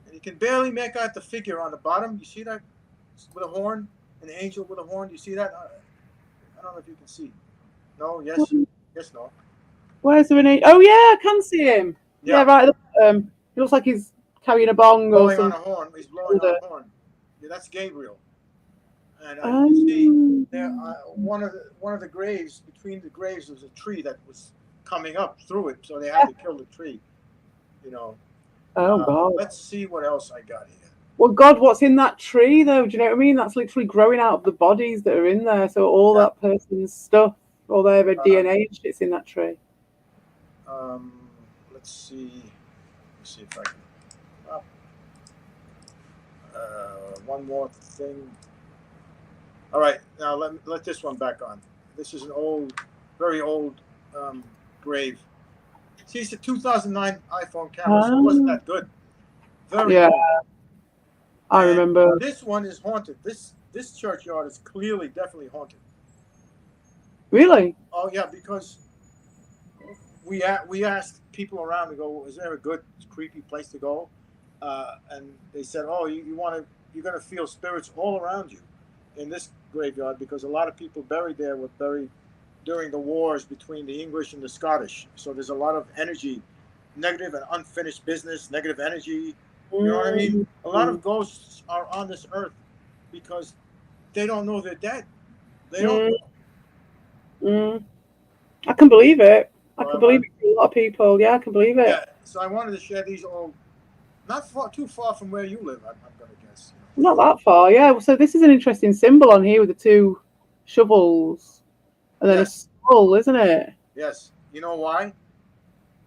And you can barely make out the figure on the bottom. You see that? With a horn? An angel with a horn. You see that? I don't know if you can see. No? Yes? Yes, no? Where's the name? Oh, yeah, I can see him. Yeah, Yeah. right. He looks like he's carrying a bong or Blowing on something. a horn. He's blowing on a horn. Yeah, that's Gabriel. And you see, there one of the graves, between the graves was a tree that was coming up through it, so they had to kill the tree. Oh, God. Let's see what else I got here. Well, God, what's in that tree, though? Do you know what I mean? That's literally growing out of the bodies that are in there. So all that person's stuff, all their DNA and shit's in that tree. Let's see. Let's see if I can. One more thing. All right, now let this one back on. This is an old, very old grave. See, it's a 2009 iPhone camera, so it wasn't that good. Very old. I remember. This one is haunted. This churchyard is clearly, definitely haunted. Really? Oh yeah, because we asked people around to go, is there a good creepy place to go? And they said, oh, you're gonna feel spirits all around you in this graveyard, because a lot of people buried there were buried during the wars between the English and the Scottish. So there's a lot of energy, negative and unfinished business, negative energy. You know what I mean? A lot of ghosts are on this earth because they don't know they're dead. They don't know. I can believe it. I can believe it for a lot of people. Yeah, I can believe it. Yeah. So I wanted to share these all, not too far from where you live, I'm going to guess. Not that far, yeah. So this is an interesting symbol on here with the two shovels and then a skull, isn't it? Yes. You know why?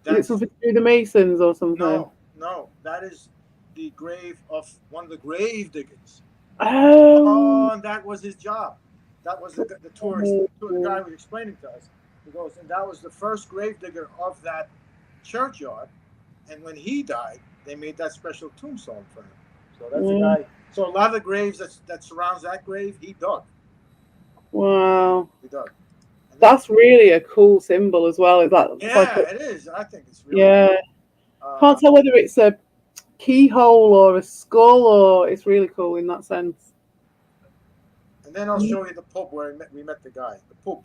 Is it something to do with the Masons or something? No. That is the grave of one of the grave diggers. Oh. And that was his job. That was the tourist, the guy was explaining to us. He goes, and that was the first grave digger of that churchyard. And when he died, they made that special tombstone for him. So that's the guy. So a lot of the graves that surrounds that grave, he dug. Wow. He dug. That's really a cool symbol as well. Is that? Yeah, it is. I think it's really. Yeah. Cool. Can't tell whether it's a keyhole or a skull, or it's really cool in that sense. And then I'll show you the pub where we met the guy. The pub.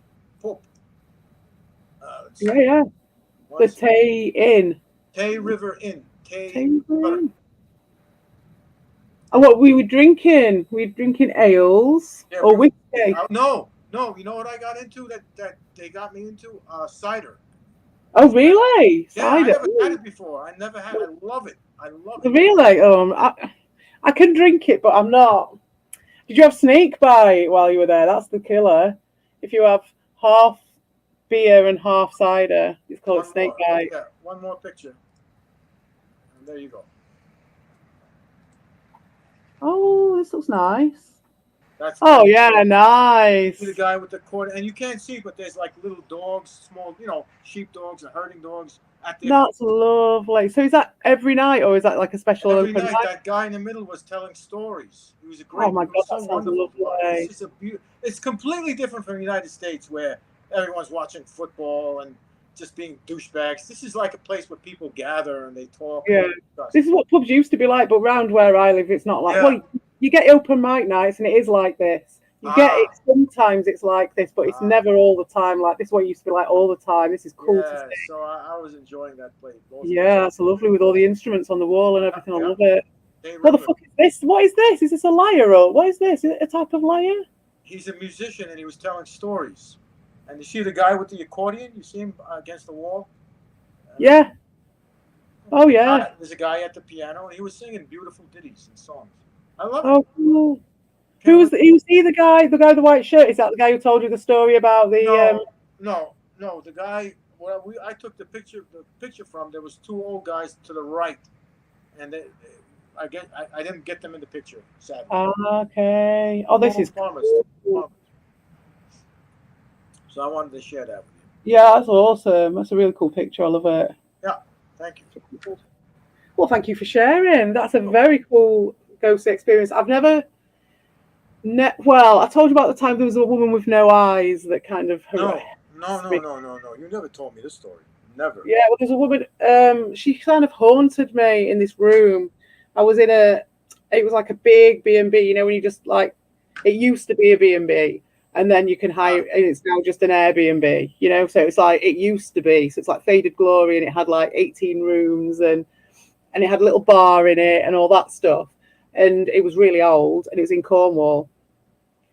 Yeah. The Tay Inn. Tay River Inn. Tay River Inn. And what we were drinking? We were drinking ales or whiskey. No. You know what I got into that they got me into? Cider. Oh, really? Yeah, cider. I never had it before. I never had it. I love it. Really? I can drink it, but I'm not. Did you have snake bite while you were there? That's the killer. If you have half beer and half cider, it's called snake bite. Yeah, one more picture. And there you go. Oh, this looks nice. Yeah, nice. The guy with the cord, and you can't see, but there's like little dogs, small, sheep dogs and herding dogs at the. That's lovely. So is that every night, or is that like a special every open night? night? That guy in the middle was telling stories. He was a great. Oh my God, that sounds lovely. It's just it's completely different from the United States, where everyone's watching football and just being douchebags. This is like a place where people gather and they talk. Yeah, this is what pubs used to be like, but round where I live, it's not like. Yeah. Well, you get open mic nights, and it is like this. You get it sometimes. It's like this, but it's never all the time. Like this, way it used to be like all the time. This is cool to see. So I was enjoying that place. Yeah, it's lovely with all the instruments on the wall and everything. I love it. Hey, What the fuck is this? What is this? Is this a lyre or what is this? Is it a type of lyre? He's a musician and he was telling stories. And you see the guy with the accordion? You see him against the wall? Yeah. Oh yeah. There's a guy at the piano and he was singing beautiful ditties and songs. I love it. Oh, cool. Who's he? The guy with the white shirt? Is that the guy who told you the story about the? No. The guy. Well, I took the picture from. There was two old guys to the right, and I didn't get them in the picture. Sadly. Okay. Oh, this is farmers. Cool. So I wanted to share that with you. Yeah, that's awesome. That's a really cool picture. I love it. Yeah. Thank you. Well, thank you for sharing. That's a very cool ghost experience. I've never. Well, I told you about the time there was a woman with no eyes that kind of. No. You never told me this story. Never. Yeah, well, there's a woman. She kind of haunted me in this room. I was in it was like a big B&B. You know, when you just like, it used to be a B&B, and then you can hire, and it's now just an Airbnb. You know, so it's like it used to be. So it's like faded glory, and it had like 18 rooms, and it had a little bar in it, and all that stuff. And it was really old, and it was in Cornwall.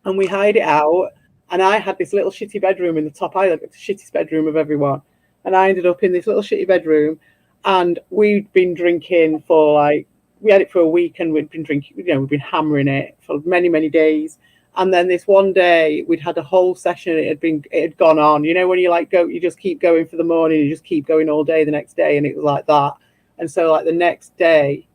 And we hired it out, and I had this little shitty bedroom in the top. I had the shittest bedroom of everyone, and I ended up in this little shitty bedroom. And we'd been drinking we had it for a week, and we'd been drinking. You know, we'd been hammering it for many, many days. And then this one day, we'd had a whole session. It had gone on. You know, when you just keep going for the morning, you just keep going all day the next day, and it was like that. And so, like the next day,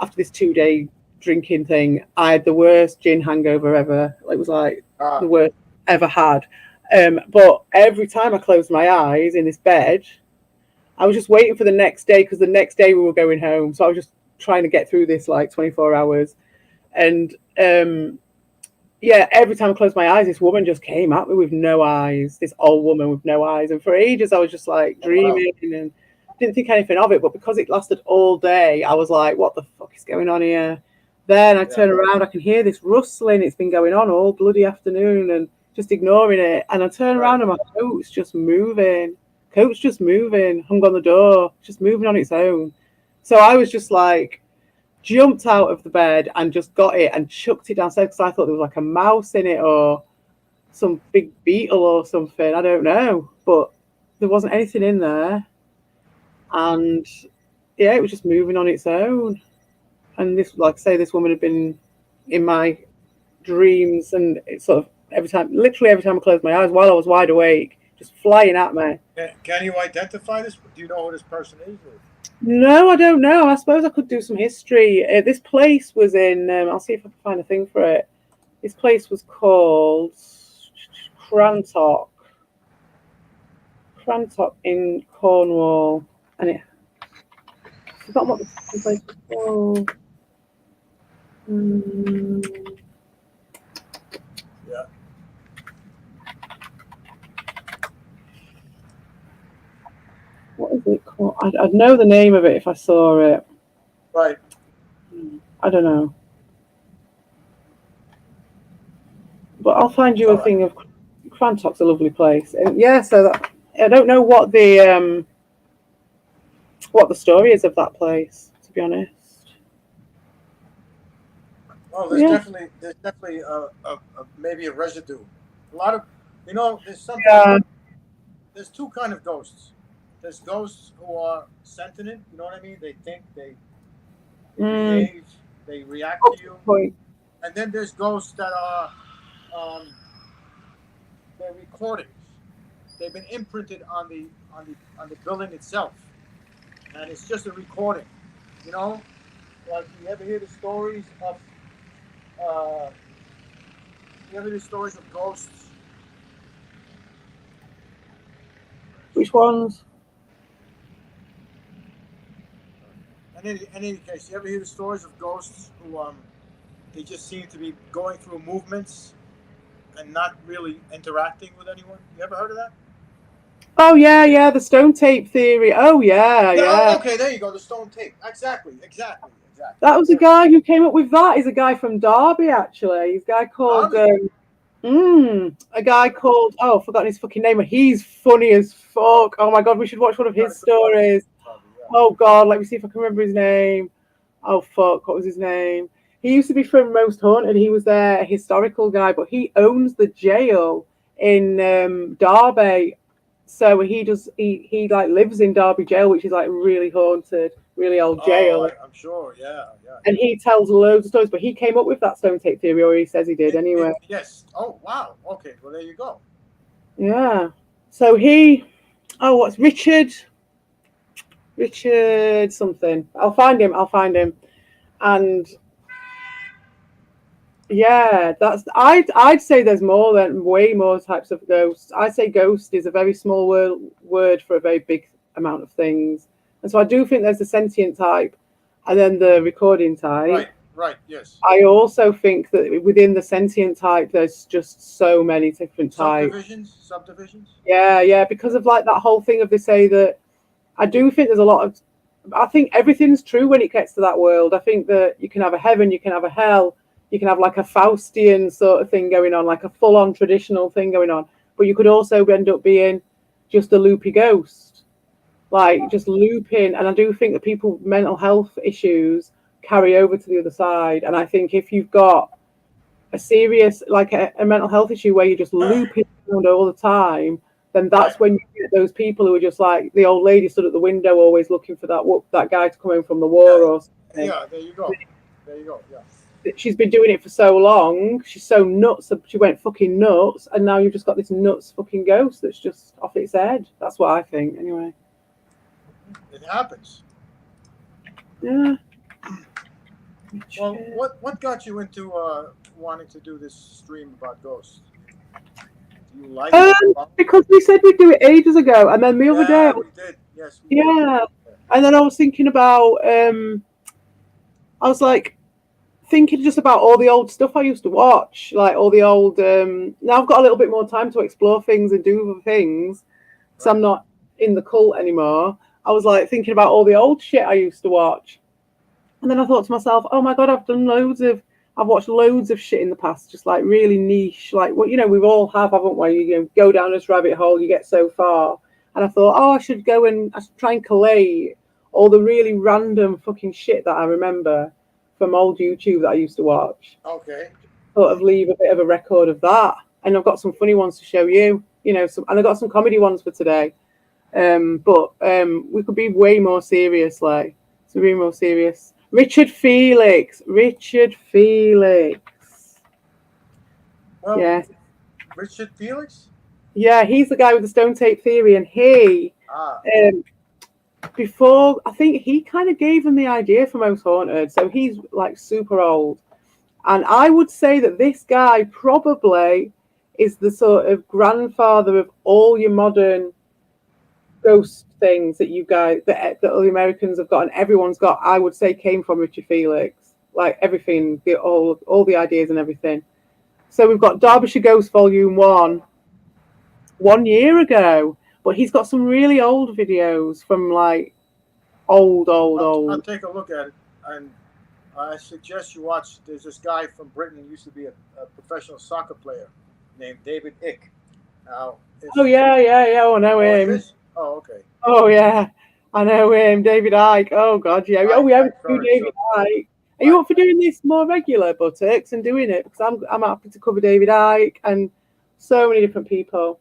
after this 2-day drinking thing, I had the worst gin hangover ever. It was like the worst ever had. But every time I closed my eyes in this bed, I was just waiting for the next day, because the next day we were going home. So I was just trying to get through this like 24 hours. And every time I closed my eyes, this woman just came at me with no eyes, this old woman with no eyes. And for ages, I was just like dreaming and didn't think anything of it. But because it lasted all day, I was like, what the fuck is going on here? Then I turn around, I can hear this rustling. It's been going on all bloody afternoon, and just ignoring it. And I turn around, and my coat's just moving. Hung on the door, just moving on its own. So I was just like, jumped out of the bed and just got it and chucked it downstairs, because I thought there was like a mouse in it or some big beetle or something. I don't know. But there wasn't anything in there. And it was just moving on its own. And this, like I say, this woman had been in my dreams, and it's sort of literally every time I closed my eyes while I was wide awake, just flying at me. Can you identify this? Do you know who this person is? No, I don't know. I suppose I could do some history. This place was in, I'll see if I can find a thing for it. This place was called Crantock in Cornwall. And I forgot what the place was called. Yeah. What is it called? I'd know the name of it if I saw it. Right. I don't know. But I'll find you a thing of Crantock's a lovely place. And so I don't know what the story is of that place, to be honest. Well, there's definitely maybe a residue. A lot of, there's something. Yeah. There's two kind of ghosts. There's ghosts who are sentient. You know what I mean? They think, they behave, they react to you. And then there's ghosts that are they're recordings. They've been imprinted on the building itself, and it's just a recording. Like you ever hear the stories of ghosts? Which ones? In any case, you ever hear the stories of ghosts who they just seem to be going through movements and not really interacting with anyone? You ever heard of that? Oh yeah, the stone tape theory. Oh yeah. Oh, okay, there you go. The stone tape. Exactly. exactly. That was the guy who came up with that. He's a guy from Derby, actually. He's a guy called Derby? a guy called I've forgotten his fucking name, but he's funny as fuck. Oh my god, we should watch one of his stories. Oh god, let me see if I can remember his name. Oh fuck, what was his name? He used to be from Most Haunted. He was their historical guy, but he owns the jail in Derby. So he like lives in Derby jail, which is like really haunted, really old jail. I'm sure, yeah. And he tells loads of stories, but he came up with that stone tape theory, or he says he did anyway. Yes. Oh wow. Okay. Well, there you go. Yeah. So what's Richard something. I'll find him. And yeah, I'd say there's way more types of ghosts. I'd say ghost is a very small word for a very big amount of things. And so I do think there's the sentient type and then the recording type. Right, yes. I also think that within the sentient type there's just so many different types. Subdivisions? Yeah, because of like that whole thing of they say that I do think there's a lot of I think everything's true when it gets to that world. I think that you can have a heaven, you can have a hell, you can have like a Faustian sort of thing going on, like a full-on traditional thing going on. But you could also end up being just a loopy ghost, like just looping. And I do think that people with mental health issues carry over to the other side. And I think if you've got a serious, like a mental health issue where you're just looping around all the time, then that's when you get those people who are just like the old lady stood at the window always looking for that guy to come home from the war or something. Yeah, there you go. Yeah. She's been doing it for so long. She's so nuts. She went fucking nuts, and now you've just got this nuts fucking ghost that's just off its head. That's what I think, anyway. It happens. Yeah. Well, what got you into wanting to do this stream about ghosts? Do you like it? Because we said we'd do it ages ago, and then the other day, we did. Yes. We did. And then I was thinking about, I was like, thinking just about all the old stuff I used to watch, like all the old. Now I've got a little bit more time to explore things and do other things, so I'm not in the cult anymore. I was like thinking about all the old shit I used to watch, and then I thought to myself, "Oh my god, I've watched loads of shit in the past, just like really niche, like what we've all haven't we? You go down this rabbit hole, you get so far." And I thought, I should try and collate all the really random fucking shit that I remember from old YouTube that I used to watch. Okay. Sort of leave a bit of a record of that. And I've got some funny ones to show you, and I got some comedy ones for today. But we could be way more serious, like, so be more serious. Richard Felix. Well, yeah. Richard Felix? Yeah, he's the guy with the stone tape theory, and he, before, I think he kind of gave them the idea for Most Haunted, so he's like super old. And I would say that this guy probably is the sort of grandfather of all your modern ghost things that you guys, that all the Americans have got and everyone's got, I would say came from Richard Felix. Like everything, all the ideas and everything. So we've got Derbyshire Ghost Volume 1 year ago, but he's got some really old videos from like old. I'll take a look at it, and I suggest you watch. There's this guy from Britain who used to be a professional soccer player named David Icke. Now, I know him. Oh, okay. Oh yeah, I know him, David Icke. Oh god, yeah. We have to do David Icke. Are you up for doing this more regular, Buttocks, and doing it? Because I'm happy to cover David Icke and so many different people.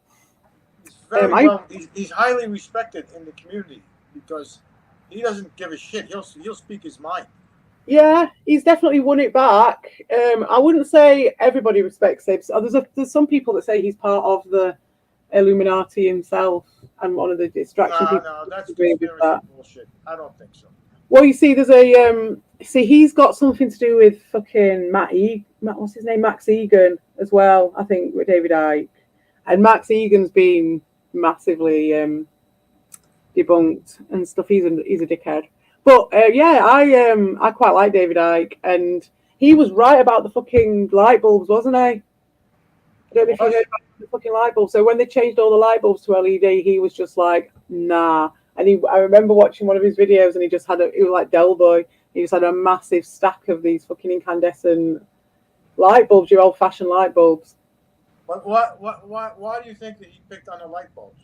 He's very he's highly respected in the community because he doesn't give a shit. He'll speak his mind. Yeah, he's definitely won it back. I wouldn't say everybody respects him. So there's some people that say he's part of the Illuminati himself and one of the distraction people. No, that's conspiracy bullshit. I don't think so. Well, you see, there's a he's got something to do with fucking what's his name, Max Egan as well. I think with David Icke, and Max Egan's been massively debunked and stuff. He's a dickhead. But I quite like David Icke, and he was right about the fucking light bulbs, wasn't he? I don't know if you heard about the fucking light bulbs. So when they changed all the light bulbs to LED, he was just like, nah. And I remember watching one of his videos, and he was like Del Boy. He just had a massive stack of these fucking incandescent light bulbs, your old-fashioned light bulbs. But why do you think that he picked on the light bulbs?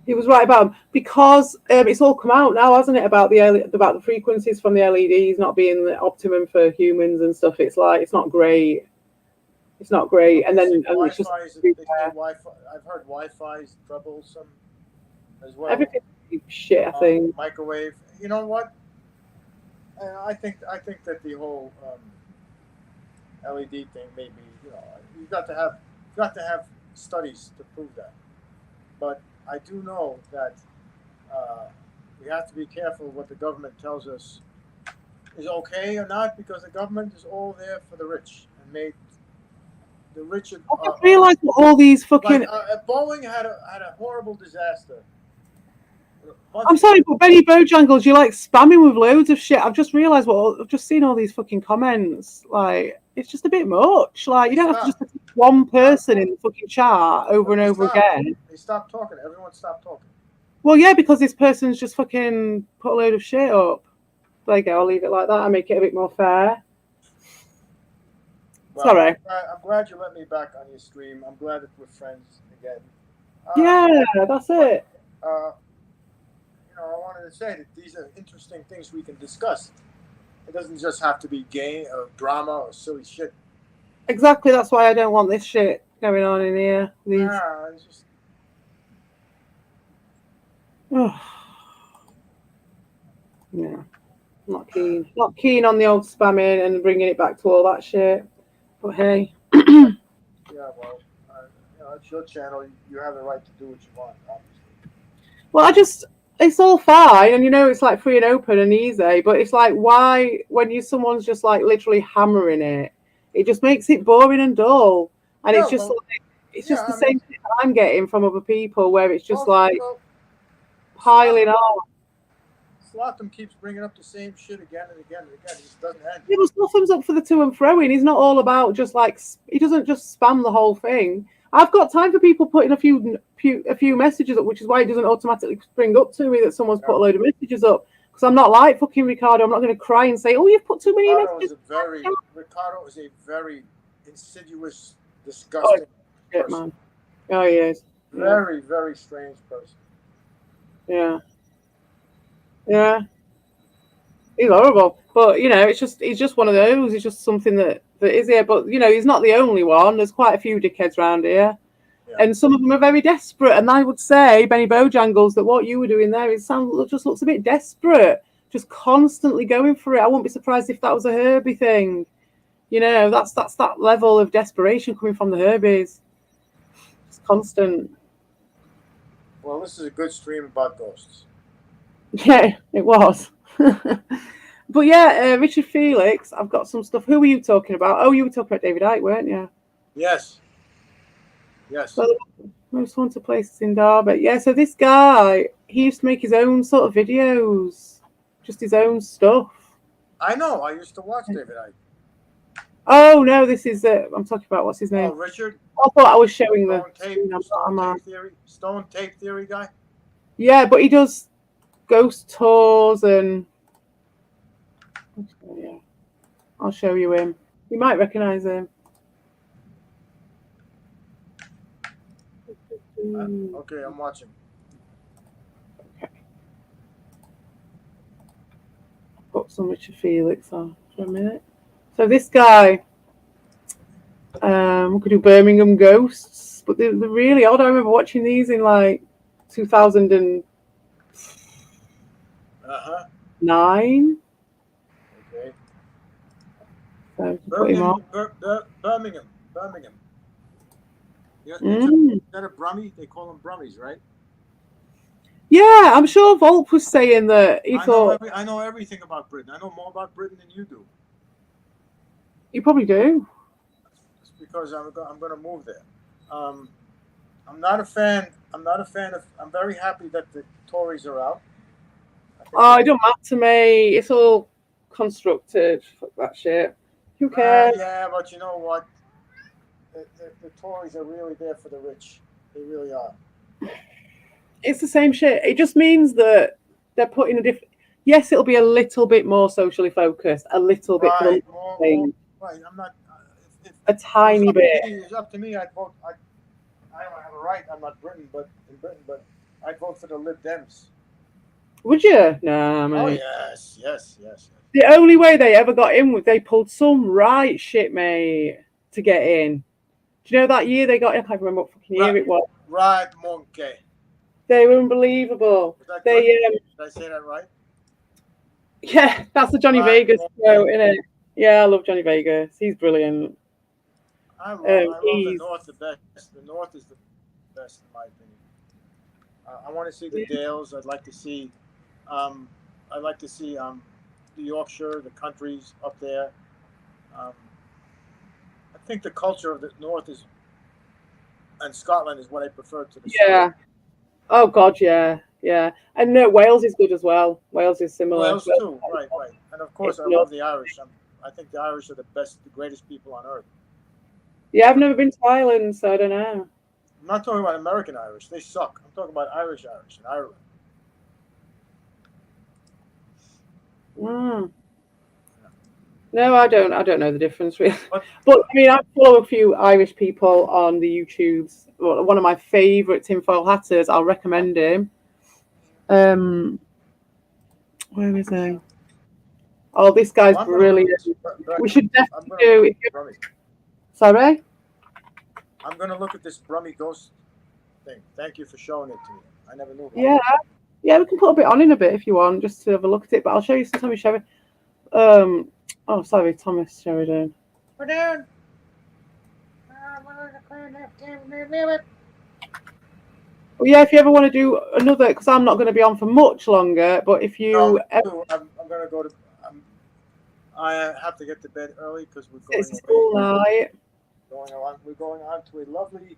He was right about them because it's all come out now, hasn't it? About the frequencies from the LEDs not being the optimum for humans and stuff. It's like it's not great. It's not great. And then it's just Wi-Fi. I've heard Wi-Fi is troublesome as well. everything shit. I think microwave. You know what? I think that the whole LED thing maybe you've got to have studies to prove that. But I do know that we have to be careful what the government tells us is okay or not, because the government is all there for the rich and made the rich. I just realised all these fucking. Boeing had a horrible disaster. I'm sorry, but Benny Bojangles, you're like spamming with loads of shit. I've just realised I've just seen all these fucking comments. Like, it's just a bit much. Like, you don't have to just put one person in the fucking chat over and over again. They stopped talking. Everyone stopped talking. Well, yeah, because this person's just fucking put a load of shit up. There you go, I'll leave it like that and make it a bit more fair. Well, Sorry. I'm glad you let me back on your stream. I'm glad that we're friends again. Yeah, that's it. I wanted to say that these are interesting things we can discuss. It doesn't just have to be gay or drama or silly shit. Exactly, that's why I don't want this shit going on in here. It's just... Yeah, not keen. Not keen on the old spamming and bringing it back to all that shit. But hey. Yeah, well, it's your channel. You have the right to do what you want, obviously. Well, it's all fine, and it's like free and open and easy, but it's like, why, when someone's just like literally hammering it, it just makes it boring and dull, and it's just the same thing that I'm getting from other people, where it's just piling on. Slotham keeps bringing up the same shit again and again and again. It just doesn't end. Yeah, but Slotham's up for the to and fro-in. He's not all about just like, he doesn't just spam the whole thing. I've got time for people putting a few messages up, which is why it doesn't automatically spring up to me that someone's put a load of messages up. Because I'm not like fucking Ricardo. I'm not going to cry and say, "Oh, you've put too many messages." Ricardo is a very insidious, disgusting person. Man. Oh, he is. Very, very strange person. Yeah. Yeah. He's horrible, but he's just one of those. It's just something that is here. But he's not the only one. There's quite a few dickheads around here, and some of them are very desperate. And I would say, Benny Bojangles, that what you were doing there just looks a bit desperate, just constantly going for it. I wouldn't be surprised if that was a Herbie thing. That's that level of desperation coming from the Herbies. It's constant. Well, this is a good stream about ghosts. Yeah, it was. But yeah, Richard Felix, I've got some stuff. Who were you talking about? Oh, you were talking about David Icke, weren't you? Yes. Well, most haunted places in Derby. Yeah, so this guy, he used to make his own sort of videos, just his own stuff. I know. I used to watch David Icke. Oh no, this is I'm talking about, what's his name? Oh, Richard. I thought I was showing Stone Tape Theory guy. Yeah, but he does ghost tours and. Yeah, I'll show you him. You might recognize him. Okay, I'm watching. Okay. Got some Richard Felix on for a minute. So this guy, we could do Birmingham Ghosts, but they're really odd. I remember watching these in like 2009. Okay. So Birmingham. Yeah, is that a Brummie? They call them Brummies, right? Yeah, I'm sure Volp was saying that he thought. I know everything about Britain. I know more about Britain than you do. You probably do. It's because I'm going to move there. I'm not a fan. I'm very happy that the Tories are out. It don't matter to me. It's all constructed. Fuck that shit. Who cares? Yeah, but you know what? The Tories are really there for the rich. They really are. It's the same shit. It just means that they're putting Yes, it'll be a little bit more socially focused, a little bit for the Right, more, right. I'm not. If a tiny bit. it's up to me. I'd vote. I don't have a right. I'm not Britain, but in Britain, but I'd vote for the Lib Dems. Would you? Nah, mate. Oh yes, yes, yes, yes. The only way they ever got in was they pulled some right shit, mate, to get in. Do you know that year they got in? I can't remember what fucking year it was. Right, monkey. They were unbelievable. Was that They good? Did I say that right? yeah, that's the Johnny Right, Vegas monkey. quote, isn't it? Yeah, I love Johnny Vegas. He's brilliant. I love the North the best. The North is the best in my opinion. I want to see the Dales. I'd like to see. I'd like to see the Yorkshire, the countries up there. I think the culture of the North is, and Scotland is what I prefer to the Yeah. South. Oh God, yeah, yeah. And Wales is good as well. Wales is similar. Wales too, right. And of course, I love the Irish. I think the Irish are the greatest people on earth. Yeah, I've never been to Ireland, so I don't know. I'm not talking about American Irish; they suck. I'm talking about Irish in Ireland. Mm. No, I don't know the difference really. But I mean, I follow a few Irish people on the YouTubes. One of my favourite tinfoil hatters. I'll recommend him. Where is he? Oh, this guy's brilliant. We should definitely do. Sorry? I'm going to look at this Brummy Ghost thing. Thank you for showing it to me. I never knew about it. Yeah, we can put a bit on in a bit if you want, just to have a look at it. But I'll show you some Tommy Sheridan. Thomas Sheridan. We're down. Well, yeah, if you ever want to do another, because I'm not going to be on for much longer. But if you, I'm going to go to. I have to get to bed early because we're going it's school night. We're going on to a lovely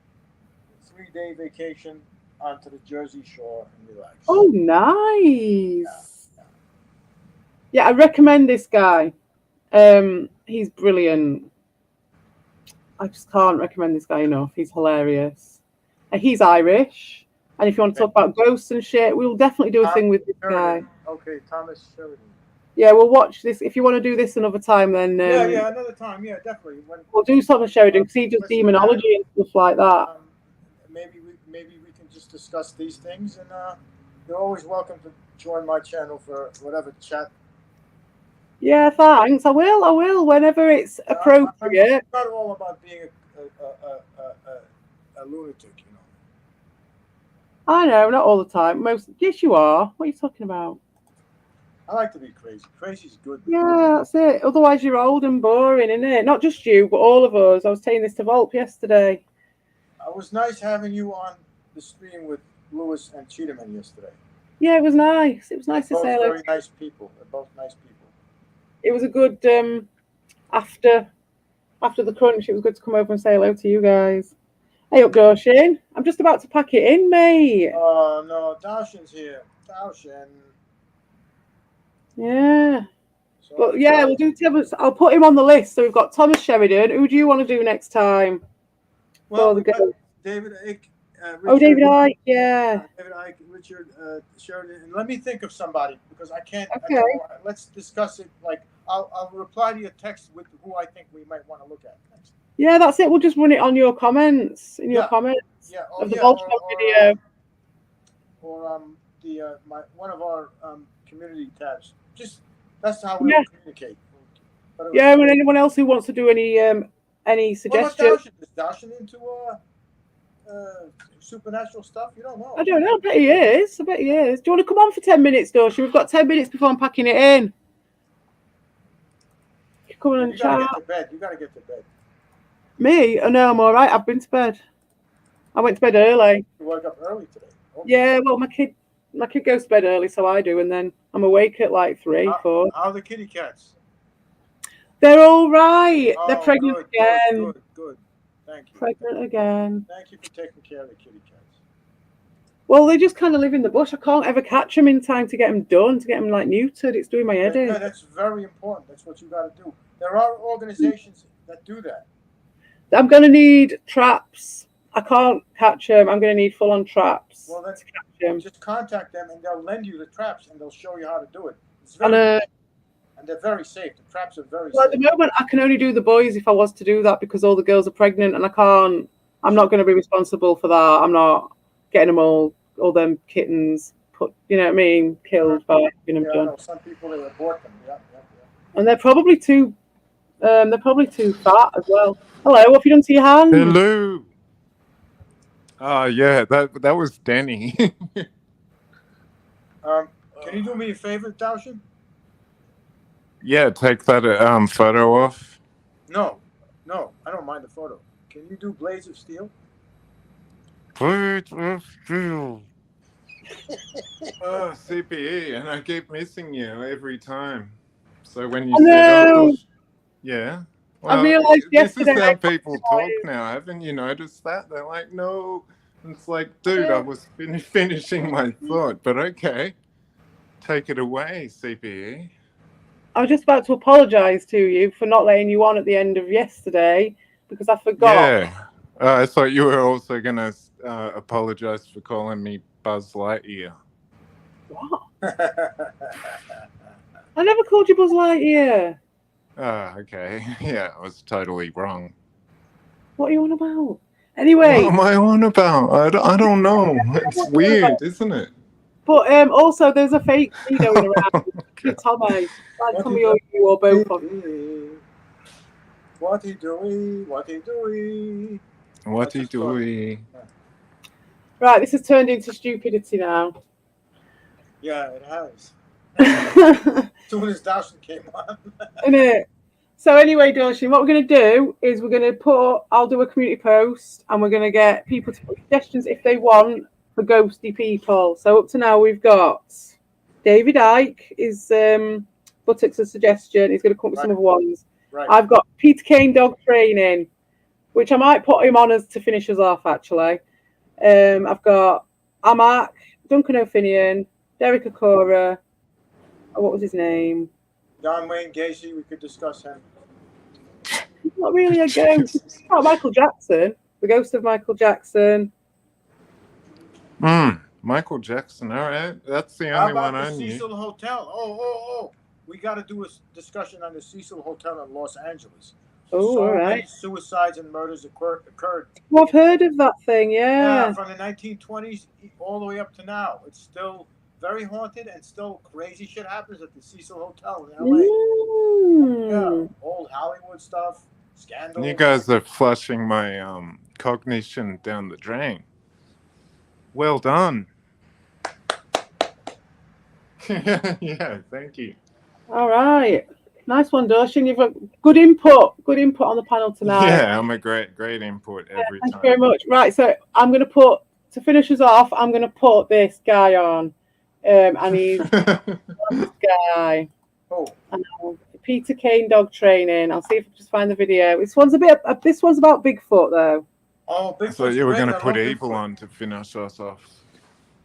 3-day vacation onto the Jersey Shore and relax. Oh, nice. Yeah, I recommend this guy. He's brilliant. I just can't recommend this guy enough. He's hilarious. And he's Irish. And if you want to talk about ghosts and shit, we'll definitely do a thing with this guy. Okay, Thomas Sheridan. Yeah, we'll watch this. If you want to do this another time, then yeah, another time. Yeah, definitely. We'll do Thomas Sheridan because he does demonology and stuff like that. Maybe we can just discuss these things, and you're always welcome to join my channel for whatever chat. Yeah, thanks. I will whenever it's appropriate. It's not all about being a lunatic, you know. I know, not all the time. Yes, you are. What are you talking about? I like to be crazy. Crazy's good. Yeah, that's it. Otherwise, you're old and boring, isn't it? Not just you, but all of us. I was saying this to Volp yesterday. It was nice having you on the stream with Lewis and Cheetahman yesterday. Yeah, it was nice. It was nice to say hello. Very nice people. They're both nice people. It was a good after the crunch. It was good to come over and say hello to you guys. Hey up, Darshan. I'm just about to pack it in, mate. Oh no, Darshan's here. Darshan. Yeah. But yeah, we'll do Thomas. I'll put him on the list. So we've got Thomas Sheridan. Who do you want to do next time? Well, David Icke. David Icke, yeah. David Icke, Richard Sheridan. And let me think of somebody because I can't. Okay. Let's discuss it. Like I'll reply to your text with who I think we might want to look at next. Yeah, that's it. We'll just run it on your comments. Your comments. Yeah. Of the video. Or one of our community tabs. Just that's how we communicate. Yeah, and anyone else who wants to do any suggestions? Is Darshan into supernatural stuff? You don't know. I don't know. I bet he is. Do you want to come on for 10 minutes, Darshan? We've got 10 minutes before I'm packing it in. Come on and chat. You gotta get to bed. Me? Oh no, I'm all right. I've been to bed. I went to bed early. You woke up early today. Okay. Yeah, well, my kid goes to bed early, so I do, and then I'm awake at like 3, 4. How are the kitty cats? They're all right. They're pregnant again. Good. Thank you. Pregnant again. Thank you for taking care of the kitty cats. Well, they just kind of live in the bush. I can't ever catch them in time to get them done, to get them like neutered. It's doing my head in. Yeah, that's very important. That's what you got to do. There are organizations that do that. I'm going to need traps. I can't catch them. I'm going to need full-on traps to catch them. Just contact them, and they'll lend you the traps, and they'll show you how to do it. It's And very, and they're very safe. The traps are very well, at the safe. moment, I can only do the boys if I was to do that because all the girls are pregnant, and I can't. I'm not going to be responsible for that. I'm not getting them all them kittens put. You know what I mean? Killed by having them Yeah, I done. know some people they abort them. Yeah, yeah, yeah. And they're probably too. They're probably too fat as well. Hello, what have you done to your hand? Hello. Yeah, that was Danny. Can you do me a favor, Daushin? Yeah, take that photo off. No, I don't mind the photo. Can you do Blades of Steel? Blades of Steel. Oh, CPE, and I keep missing you every time. So when you said, "Oh, yeah," well, I realised this is yesterday. how people talk now. Haven't you noticed that? They're like, "No," it's like, dude, I was finishing my thought, but okay, take it away, CPE. I was just about to apologise to you for not letting you on at the end of yesterday because I forgot. Yeah. I thought you were also going to apologize for calling me Buzz Lightyear. What? I never called you Buzz Lightyear. Oh, okay. Yeah, I was totally wrong. What are you on about? Anyway. What am I on about? I don't know. It's weird, isn't it? But also, there's a fake me going around with Tommy. Like Tommy or you or both of you. What he doing? What he doing? What he doing? Right, this has turned into stupidity now. Yeah, it has. As soon as Dawson came on. Isn't it? So anyway, Dawson, what we're going to do is we're going to I'll do a community post and we're going to get people to put suggestions if they want for ghosty people. So up to now we've got David Icke is Buttocks a suggestion. He's going to come up with some other ones. Right. I've got Peter Kane dog training, which I might put him on as to finish us off actually. I've got Amac, Duncan O'Finian, Derek Okora. What was his name? John Wayne Gacy. We could discuss him. He's not really a ghost. It's not Michael Jackson. The ghost of Michael Jackson. Michael Jackson. All right, that's the How only about one I the knew. Cecil Hotel? Oh! We got to do a discussion on the Cecil Hotel in Los Angeles. Oh, all right. Many suicides and murders occurred. Well, I've heard of that thing. Yeah. From the 1920s all the way up to now. It's still very haunted and still crazy shit happens at the Cecil Hotel in LA. Yeah, old Hollywood stuff, scandal. You guys are flushing my cognition down the drain. Well done. Yeah, thank you. All right. Nice one, Dawson. You've got good input on the panel tonight. Yeah, I'm a great input every time. Thank you very much. Right, so I'm going to put, to finish us off, I'm going to put this guy on. And he's this guy. Oh. Peter Kane dog training. I'll see if I can just find the video. This one's about Bigfoot though. Oh, Bigfoot. So you were going to put Evil on to finish us off.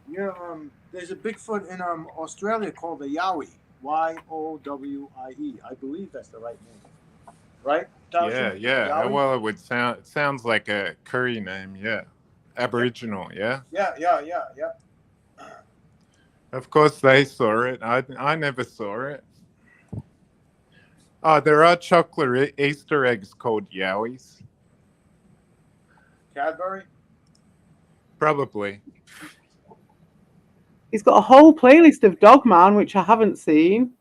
Yeah, there's a Bigfoot in Australia called the Yowie. Yowie. I believe that's the right name. Right? Yeah. Yowie? Well, it sounds like a curry name, yeah. Aboriginal, yeah? Yeah. Of course they saw it. I never saw it. Oh, there are chocolate Easter eggs called Yowies. Cadbury? Probably. He's got a whole playlist of Dogman, which I haven't seen.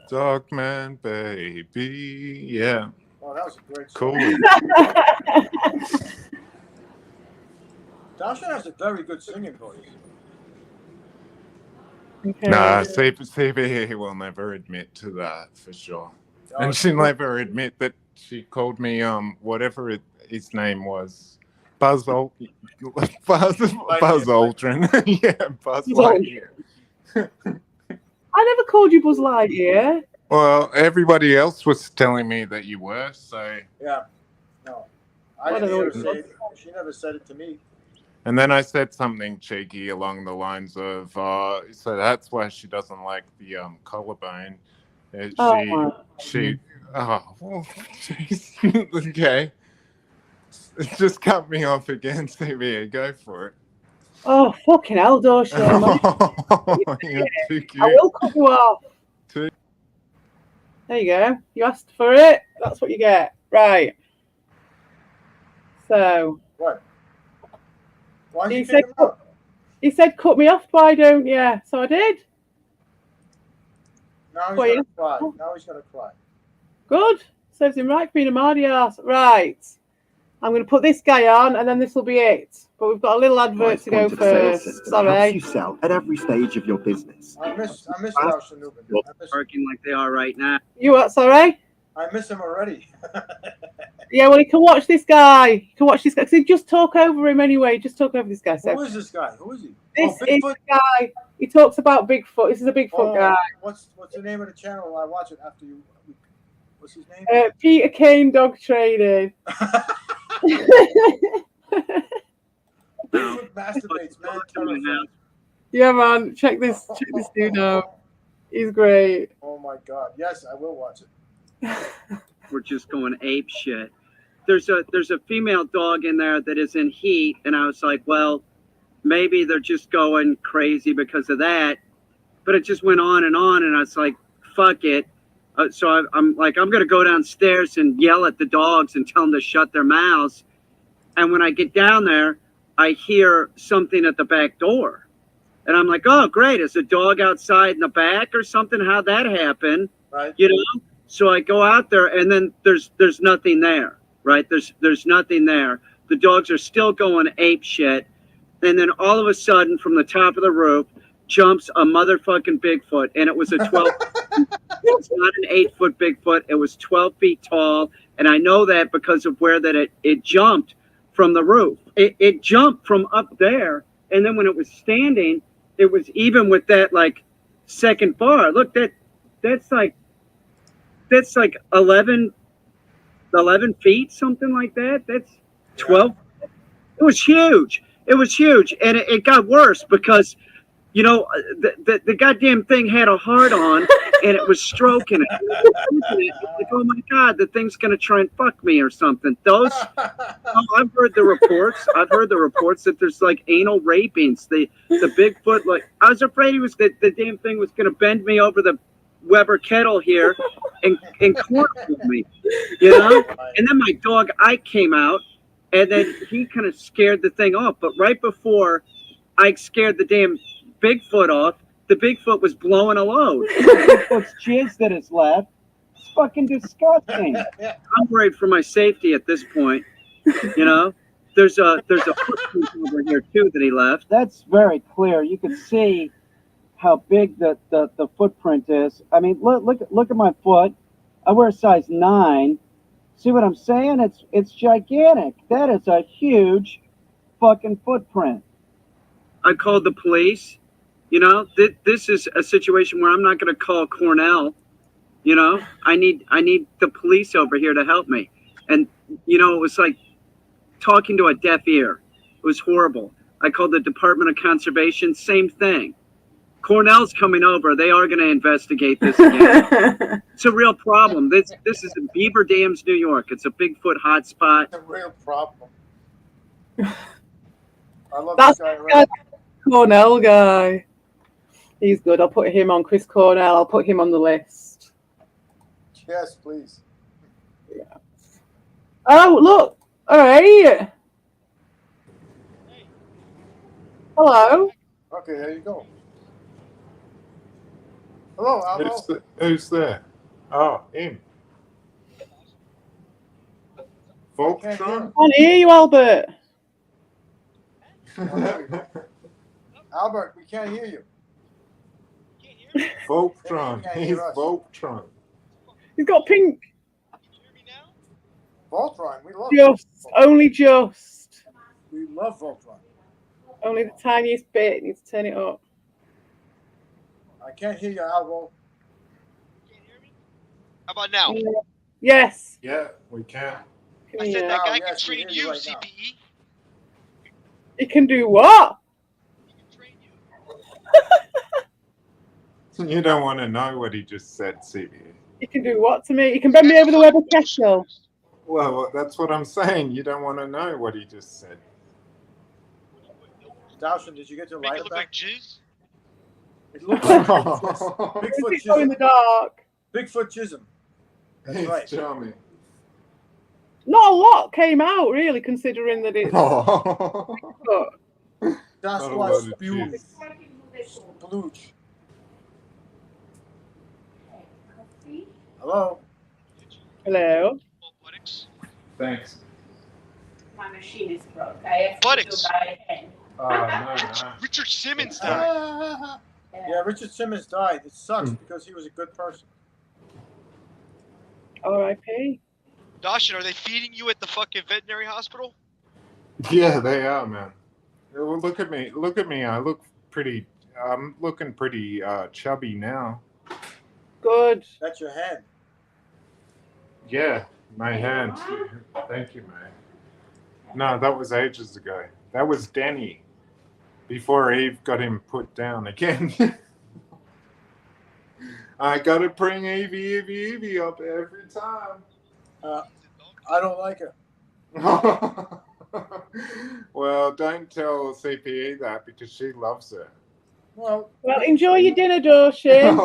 Dogman, baby, yeah. Oh, that was a great song. Cool. Dasha has a very good singing voice. Okay. Nah, CB will never admit to that for sure. And she'll never admit that she called me whatever his name was. Buzz Aldrin. Yeah, Buzz Lightyear. I never called you Buzz Lightyear. Well, everybody else was telling me that you were, so. Yeah. No. I didn't hear her say it. She never said it to me. And then I said something cheeky along the lines of, so that's why she doesn't like the collarbone. She okay. Just cut me off again, CBA. Go for it. Oh, fucking hell, Dorsey. You're too cute. I will cut you off. Too- There you go. You asked for it. That's what you get. Right. So. What? Why did He you said, kick him out? he said, cut me off, why don't you? So I did. Now he's Well, gonna cry. Now he's gonna cry. Good. Serves him right for being a mardy ass. Right. I'm going to put this guy on, and then this will be it. But we've got a little advert to go first. Helps Sorry. you sell at every stage of your business. I miss Roush and Newman. I miss, Working like they are right now. You what? Sorry. I miss him already. Yeah. Well, you can watch this guy. You can watch this guy. So just talk over him anyway. Just talk over this guy. So Who is this guy? Who is he? this Oh, is Bigfoot. the guy. He talks about Bigfoot. This is a Bigfoot Oh, guy. what's the name of the channel? I watch it after you. What's his name? Peter Kane Dog Trading. Bigfoot masturbates, man. Terrifying. Yeah, man. Check this dude out. He's great. Oh my God! Yes, I will watch it. We're just going ape shit. There's a female dog in there that is in heat, and I was like, well, maybe they're just going crazy because of that. But it just went on, and I was like, fuck it. So I'm like, I'm gonna go downstairs and yell at the dogs and tell them to shut their mouths. And when I get down there, I hear something at the back door, and I'm like, oh great, is a dog outside in the back or something? How'd that happen? Right. You know? So I go out there, and then there's nothing there, right? There's nothing there. The dogs are still going ape shit, and then all of a sudden, from the top of the roof, jumps a motherfucking Bigfoot, and it was a 12. It's not an 8-foot Bigfoot. It was 12 feet tall, and I know that because of where that it jumped from the roof. It jumped from up there, and then when it was standing, it was even with that like second bar. Look, that's like 11 feet, something like that. That's 12. It was huge. It was huge, and it got worse because, you know, the goddamn thing had a heart on, and it was stroking it. Like, oh my God, the thing's gonna try and fuck me or something. Those, I've heard the reports. I've heard the reports that there's like anal rapings. The Bigfoot, like, I was afraid the damn thing was gonna bend me over the Weber kettle here and corner me, you know. And then my dog Ike came out, and then he kind of scared the thing off. But right before Ike scared the damn Bigfoot off, the Bigfoot was blowing a load. Bigfoot's jizz that is left. It's fucking disgusting. I'm worried for my safety at this point. You know, there's a footprint over here too that he left. That's very clear. You can see how big the footprint is. I mean, look at my foot. I wear a size 9. See what I'm saying? It's gigantic. That is a huge fucking footprint. I called the police. You know, this is a situation where I'm not going to call Cornell. You know, I need the police over here to help me. And, you know, it was like talking to a deaf ear. It was horrible. I called the Department of Conservation, same thing. Cornell's coming over. They are going to investigate this again. It's a real problem. This is in Beaver Dams, New York. It's a Bigfoot hotspot. It's a real problem. I love That's this guy already. Cornell guy. He's good. I'll put him on. Chris Cornell. I'll put him on the list. Yes, please. Yeah. Oh, look. All right. Hello. Okay, there you go. Hello, Alvo. Who's there? Oh, him. Voltron? I can't hear you, Albert. Albert, we can't hear you. Voltron. Can't He's hear us. Voltron. He's got pink. Voltron, we love Just. Only just. We love Voltron. Only the tiniest bit. Need to turn it up. I can't hear you, Alvo. How about now? Yes. Yeah, we can. I said Yeah. that guy yes, can we train hear you you, right now. CPE. He can do what? He can train you. You don't want to know what he just said, CBE. He can do what to me? He can bend me over the Weber kettle. Well, that's what I'm saying. You don't want to know what he just said. Dawson, did you get to Make light it it look back? like jizz. It looks like Is Bigfoot it so in the chism. dark? Bigfoot chism. That's He's right. charming. Not a lot came out, really, considering that it's. Oh. But Not a lot of Sasquatch spew. Splooge. Hello? hello. Buttocks. Thanks. My machine is broke. I have to Buttocks. go buy it again. No. Richard Simmons died. Yeah, Richard Simmons died. It sucks because he was a good person. R.I.P. Dawson, are they feeding you at the fucking veterinary hospital? Yeah, they are, man. Look at me. Look at me. I look pretty. I'm looking pretty chubby now. Good. That's your hand. Yeah, my hand. Thank you, man. No, that was ages ago. That was Danny. Before Eve got him put down again. I gotta bring Evie up every time. I don't like it. Well, don't tell CPE that because she loves it. Well, Enjoy your dinner, Dawson.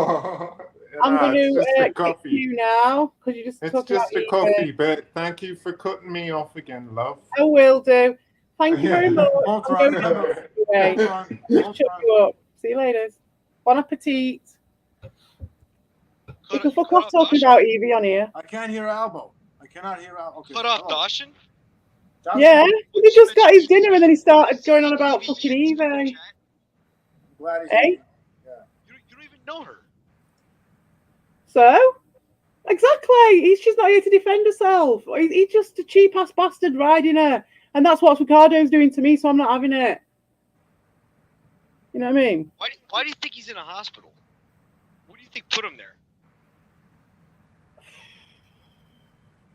I'm going it's just a to kick coffee. you now because you just It's talked just about a coffee, but thank you for cutting me off again, love. I will do. Thank you very much. Both I'm run, going remember. away. Both run. Just Both shut run. you up. See you later. Bon appetit. You can fuck off talking Dawson. about Evie on here. I can't hear Albo. I cannot hear Albo. Okay. Cut off, hello. Dawson. Dawson, Yeah, he just got his dinner and then he started going on about fucking Evie. I'm glad he's Hey? eating. You don't even know her. So? Exactly. She's not here to defend herself. He's just a cheap ass bastard riding her. And that's what Ricardo's doing to me, so I'm not having it. You know what I mean? Why do you think he's in a hospital? What do you think put him there?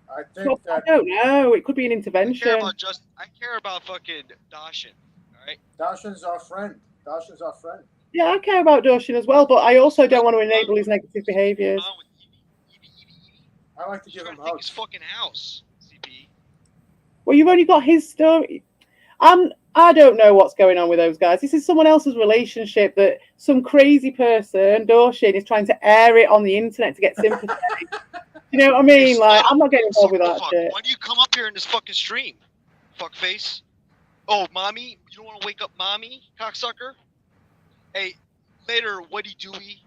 I think I that don't know. It could be an I care intervention. about fucking Dawson. All right. Dawson's our friend. Dawson's our friend. Yeah, I care about Dawson as well, but I also don't want to enable his negative behaviours. What's wrong with Evie? I like to You give gotta him think his hugs. fucking house. CP. Well, you've only got his story. I don't know what's going on with those guys. This is someone else's relationship that some crazy person, Dawson, is trying to air it on the internet to get sympathy. You know what I mean? Like, I'm not getting involved with that shit. Why do you come up here in this fucking stream? Fuckface. Oh, mommy? You don't want to wake up mommy, cocksucker? Hey, later, Woody Dewey.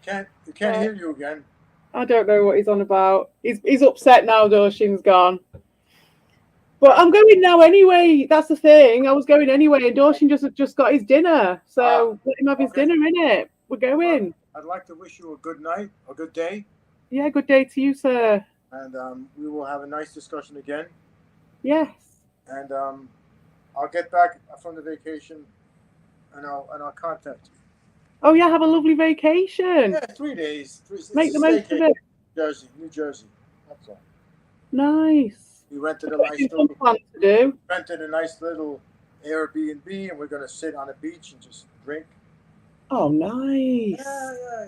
Can't hear you again. I don't know what he's on about. He's upset now. Dawson's gone. But I'm going now anyway. That's the thing. I was going anyway, and Dawson just got his dinner. So let him have his dinner, innit? We're going. I'd like to wish you a good night, a good day, Yeah, good day to you, sir. and we will have a nice discussion again. Yes. And I'll get back from the vacation, and I'll contact you. Oh yeah, have a lovely vacation. Yeah, 3 days. Make the most of it. New Jersey. That's all. Nice. We rented a Got nice some little, plans to do. Airbnb, and we're gonna sit on a beach and just drink. Oh, nice. Yeah.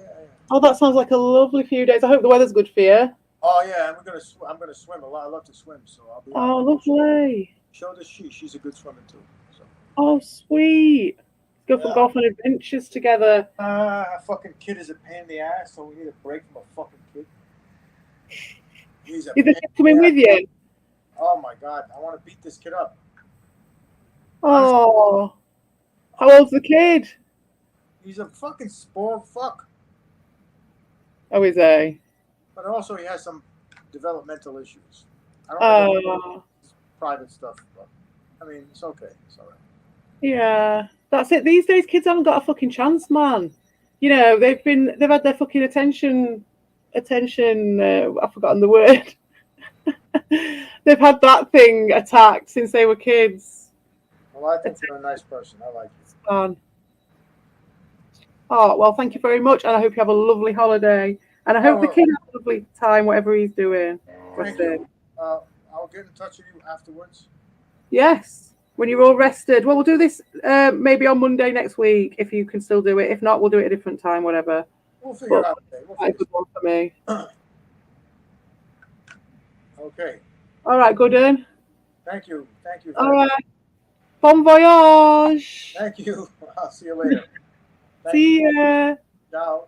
Oh, that sounds like a lovely few days. I hope the weather's good for you. Oh yeah, and I'm gonna swim a lot. I love to swim, so I'll be. Oh, lovely. Show the she's a good swimmer too. So. Oh, sweet. Go for golf and adventures together. A fucking kid is a pain in the ass, so we need a break from a fucking kid. He's a Is the pain kid coming in the with you? Oh my god, I want to beat this kid up. Oh. How old's the kid? He's a fucking spoiled fuck. Oh, is he? But also he has some developmental issues. I don't know his private stuff, but I mean it's okay. It's all right. Yeah. That's it. These days kids haven't got a fucking chance, man. You know, they've had their fucking attention I've forgotten the word. They've had that thing attacked since they were kids. Well, I think you're a nice person. I like you. Fun. Oh, well, thank you very much, and I hope you have a lovely holiday. And I hope the kid has a lovely time, whatever he's doing. Thank you. I'll get in touch with you afterwards. Yes, when you're all rested. Well, we'll do this maybe on Monday next week, if you can still do it. If not, we'll do it at a different time, whatever. We'll figure it out. That's a good one for me. Okay. All right, Gooden. Thank you. All right. Bon voyage. Thank you. I'll see you later. Thank See you. ya. Ciao.